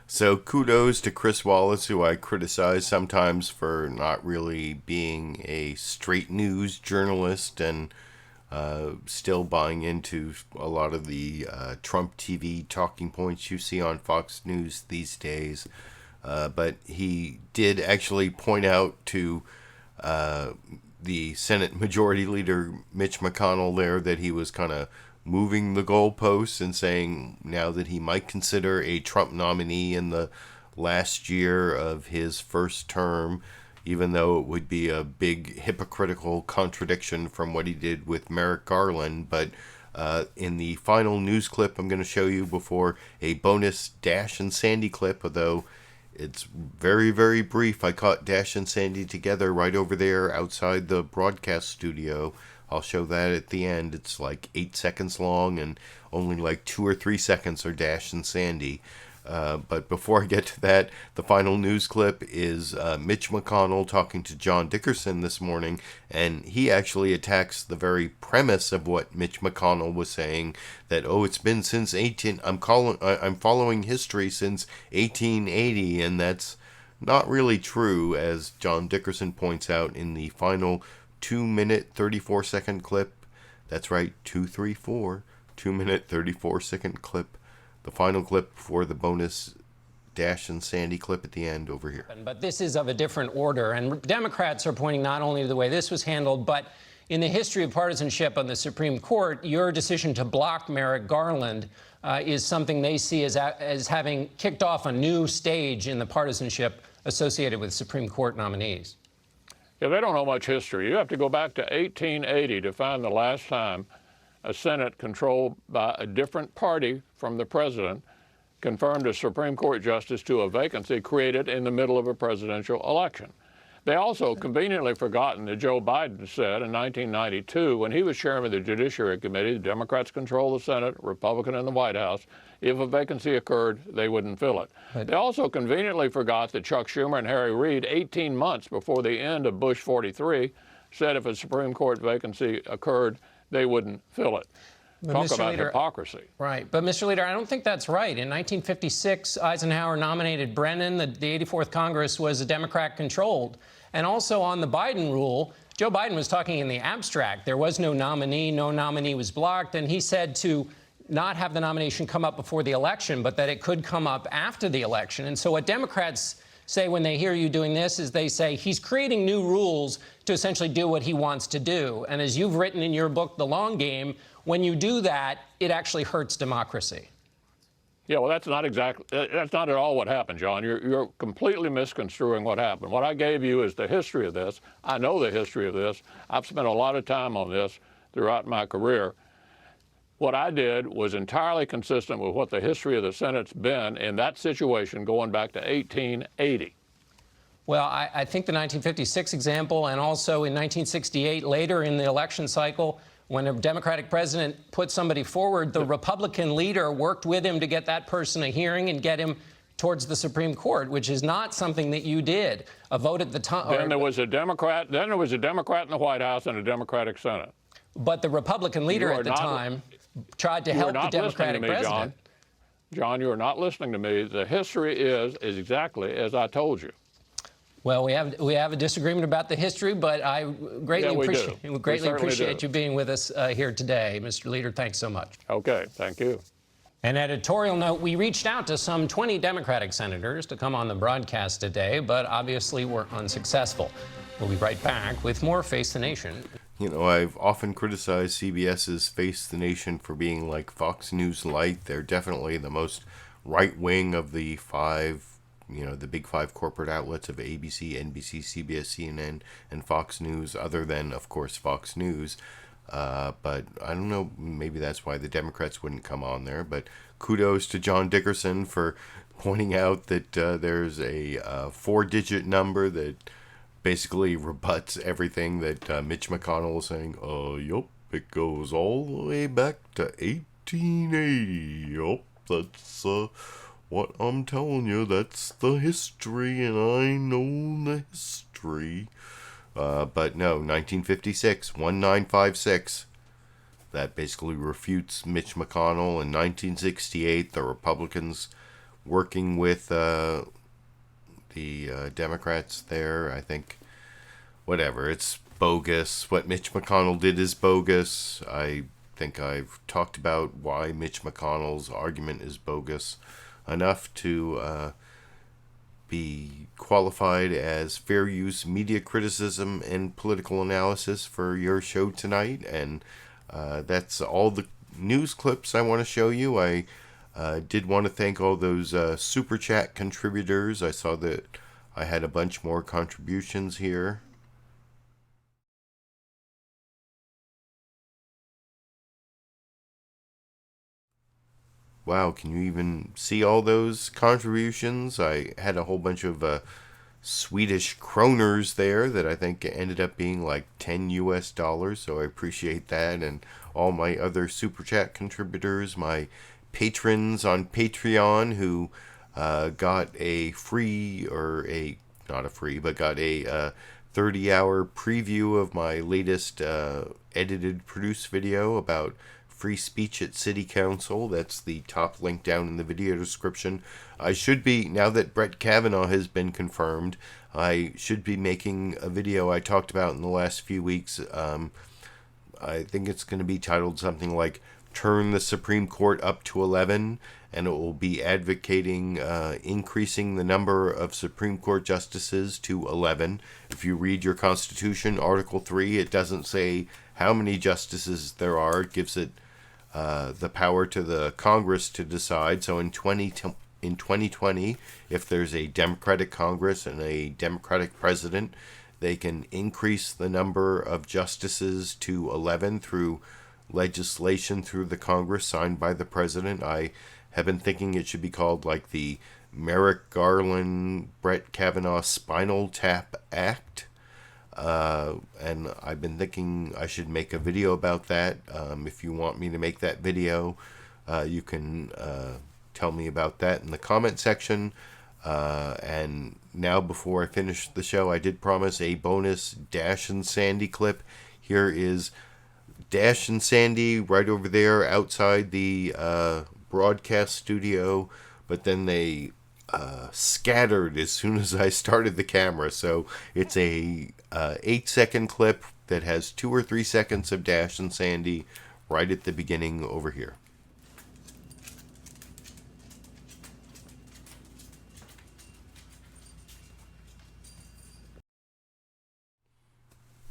So kudos to Chris Wallace, who I criticize sometimes for not really being a straight news journalist and still buying into a lot of the Trump TV talking points you see on Fox News these days. But he did actually point out to the Senate Majority Leader Mitch McConnell there that he was kind of moving the goalposts and saying now that he might consider a Trump nominee in the last year of his first term, even though it would be a big hypocritical contradiction from what he did with Merrick Garland. But in the final news clip I'm going to show you before a bonus Dash and Sandy clip, although it's very, very brief. I caught Dash and Sandy together right over there outside the broadcast studio. I'll show that at the end. It's like 8 seconds long, and only like 2 or 3 seconds are Dash and Sandy. But before I get to that, the final news clip is Mitch McConnell talking to John Dickerson this morning, and he actually attacks the very premise of what Mitch McConnell was saying, that it's been since I'm following history since 1880, and that's not really true, as John Dickerson points out in the final 2-minute 34-second clip. That's right, 234, 2-minute 34-second clip. The final clip for the bonus Dash and Sandy clip at the end over here. But this is of a different order, and Democrats are pointing not only to the way this was handled, but in the history of partisanship on the Supreme Court, your decision to block Merrick Garland is something they see as having kicked off a new stage in the partisanship associated with Supreme Court nominees. If they don't know much history, you have to go back to 1880 to find the last time a Senate controlled by a different party from the president confirmed a Supreme Court justice to a vacancy created in the middle of a presidential election. They also conveniently forgotten that Joe Biden said in 1992, when he was chairman of the Judiciary Committee, the Democrats control the Senate, Republican in the White House. If a vacancy occurred, they wouldn't fill it. Right. They also conveniently forgot that Chuck Schumer and Harry Reid, 18 months before the end of Bush 43, said if a Supreme Court vacancy occurred, they wouldn't fill it. Talk about hypocrisy. Right. But, Mr. Leader, I don't think that's right. In 1956, Eisenhower nominated Brennan. The 84th Congress was Democrat-controlled. And also on the Biden rule, Joe Biden was talking in the abstract. There was no nominee. No nominee was blocked. And he said to not have the nomination come up before the election, but that it could come up after the election. And so what Democrats say when they hear you doing this is they say he's creating new rules to essentially do what he wants to do. And as you've written in your book, The Long Game, when you do that, it actually hurts democracy. Yeah, well, that's not at all what happened, John. You're completely misconstruing what happened. What I gave you is the history of this. I know the history of this. I've spent a lot of time on this throughout my career. What I did was entirely consistent with what the history of the Senate's been in that situation going back to 1880. Well, I think the 1956 example, and also in 1968, later in the election cycle, when a Democratic president put somebody forward, the Republican leader worked with him to get that person a hearing and get him towards the Supreme Court, which is not something that you did. A vote at the time. Then there was a Democrat. Then there was a Democrat in the White House and a Democratic Senate. But the Republican leader at the time tried to help the Democratic president. John, you are not listening to me. The history is greatly as I told you. Well, we have a disagreement about the history, but I greatly appreciate you being with us here today. Mr. Leader, thanks so much. Okay, thank you. An editorial note, we reached out to some 20 Democratic senators to come on the broadcast today, but obviously were unsuccessful. We'll be right back with more Face the Nation. You know, I've often criticized CBS's Face the Nation for being like Fox News Light. They're definitely the most right-wing of the five, the big five corporate outlets of ABC, NBC, CBS, CNN, and Fox News, other than, of course, Fox News. But I don't know, maybe that's why the Democrats wouldn't come on there. But kudos to John Dickerson for pointing out that there's a 4-digit number that basically rebuts everything that Mitch McConnell is saying. Yup, it goes all the way back to 1880. Yup, that's what I'm telling you. That's the history, and I know the history. But no, 1956, 1956. That basically refutes Mitch McConnell. In 1968, the Republicans working with the Democrats there, I think, whatever, it's bogus. What Mitch McConnell did is bogus. I think I've talked about why Mitch McConnell's argument is bogus enough to be qualified as fair use media criticism and political analysis for your show tonight. And that's all the news clips I want to show you. I did want to thank all those Super Chat contributors. I saw that I had a bunch more contributions here. Wow, can you even see all those contributions? I had a whole bunch of Swedish kroners there that I think ended up being like $10 US, so I appreciate that. And all my other Super Chat contributors, my patrons on Patreon who got a free, or a, not a free, but got a 30-hour preview of my latest edited, produced video about free speech at City Council. That's the top link down in the video description. I should be, now that Brett Kavanaugh has been confirmed, I should be making a video I talked about in the last few weeks. I think it's going to be titled something like Turn the Supreme Court Up to 11, and it will be advocating increasing the number of Supreme Court justices to 11. If you read your Constitution, Article 3, it doesn't say how many justices there are. It gives it the power to the Congress to decide. So in 2020, if there's a Democratic Congress and a Democratic president, they can increase the number of justices to 11 through legislation through the Congress signed by the president. I have been thinking it should be called like the Merrick Garland Brett Kavanaugh Spinal Tap Act. And I've been thinking I should make a video about that. If you want me to make that video, you can tell me about that in the comment section. And now, before I finish the show, I did promise a bonus Dash and Sandy clip. Here is Dash and Sandy right over there outside the broadcast studio, but then they scattered as soon as I started the camera. So it's a 8-second clip that has 2 or 3 seconds of Dash and Sandy right at the beginning over here.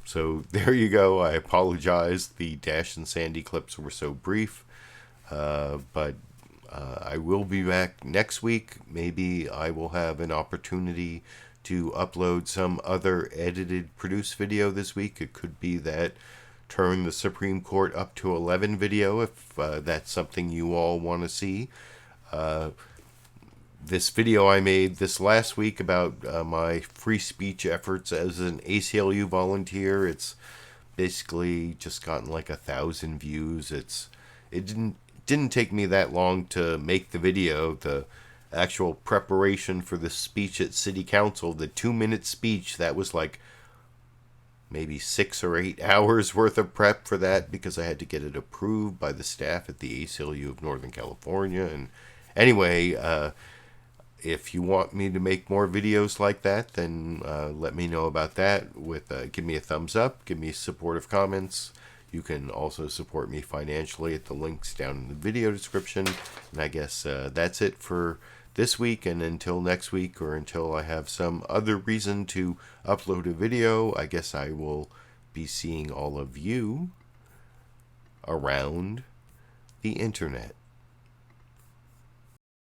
So there you go. I apologize. The Dash and Sandy clips were so brief, but I will be back next week. Maybe I will have an opportunity to upload some other edited, produced video this week. It could be that turn the Supreme Court up to 11 video, if that's something you all want to see. This video I made this last week about my free speech efforts as an ACLU volunteer, it's basically just gotten like 1,000 views. It didn't take me that long to make the video. The actual preparation for the speech at City Council, the 2-minute speech, that was like maybe 6 or 8 hours worth of prep for that, because I had to get it approved by the staff at the ACLU of Northern California. And anyway, if you want me to make more videos like that, then let me know about that. Give me a thumbs up, give me supportive comments. You can also support me financially at the links down in the video description. And I guess that's it for this week. And until next week, or until I have some other reason to upload a video, I guess I will be seeing all of you around the internet.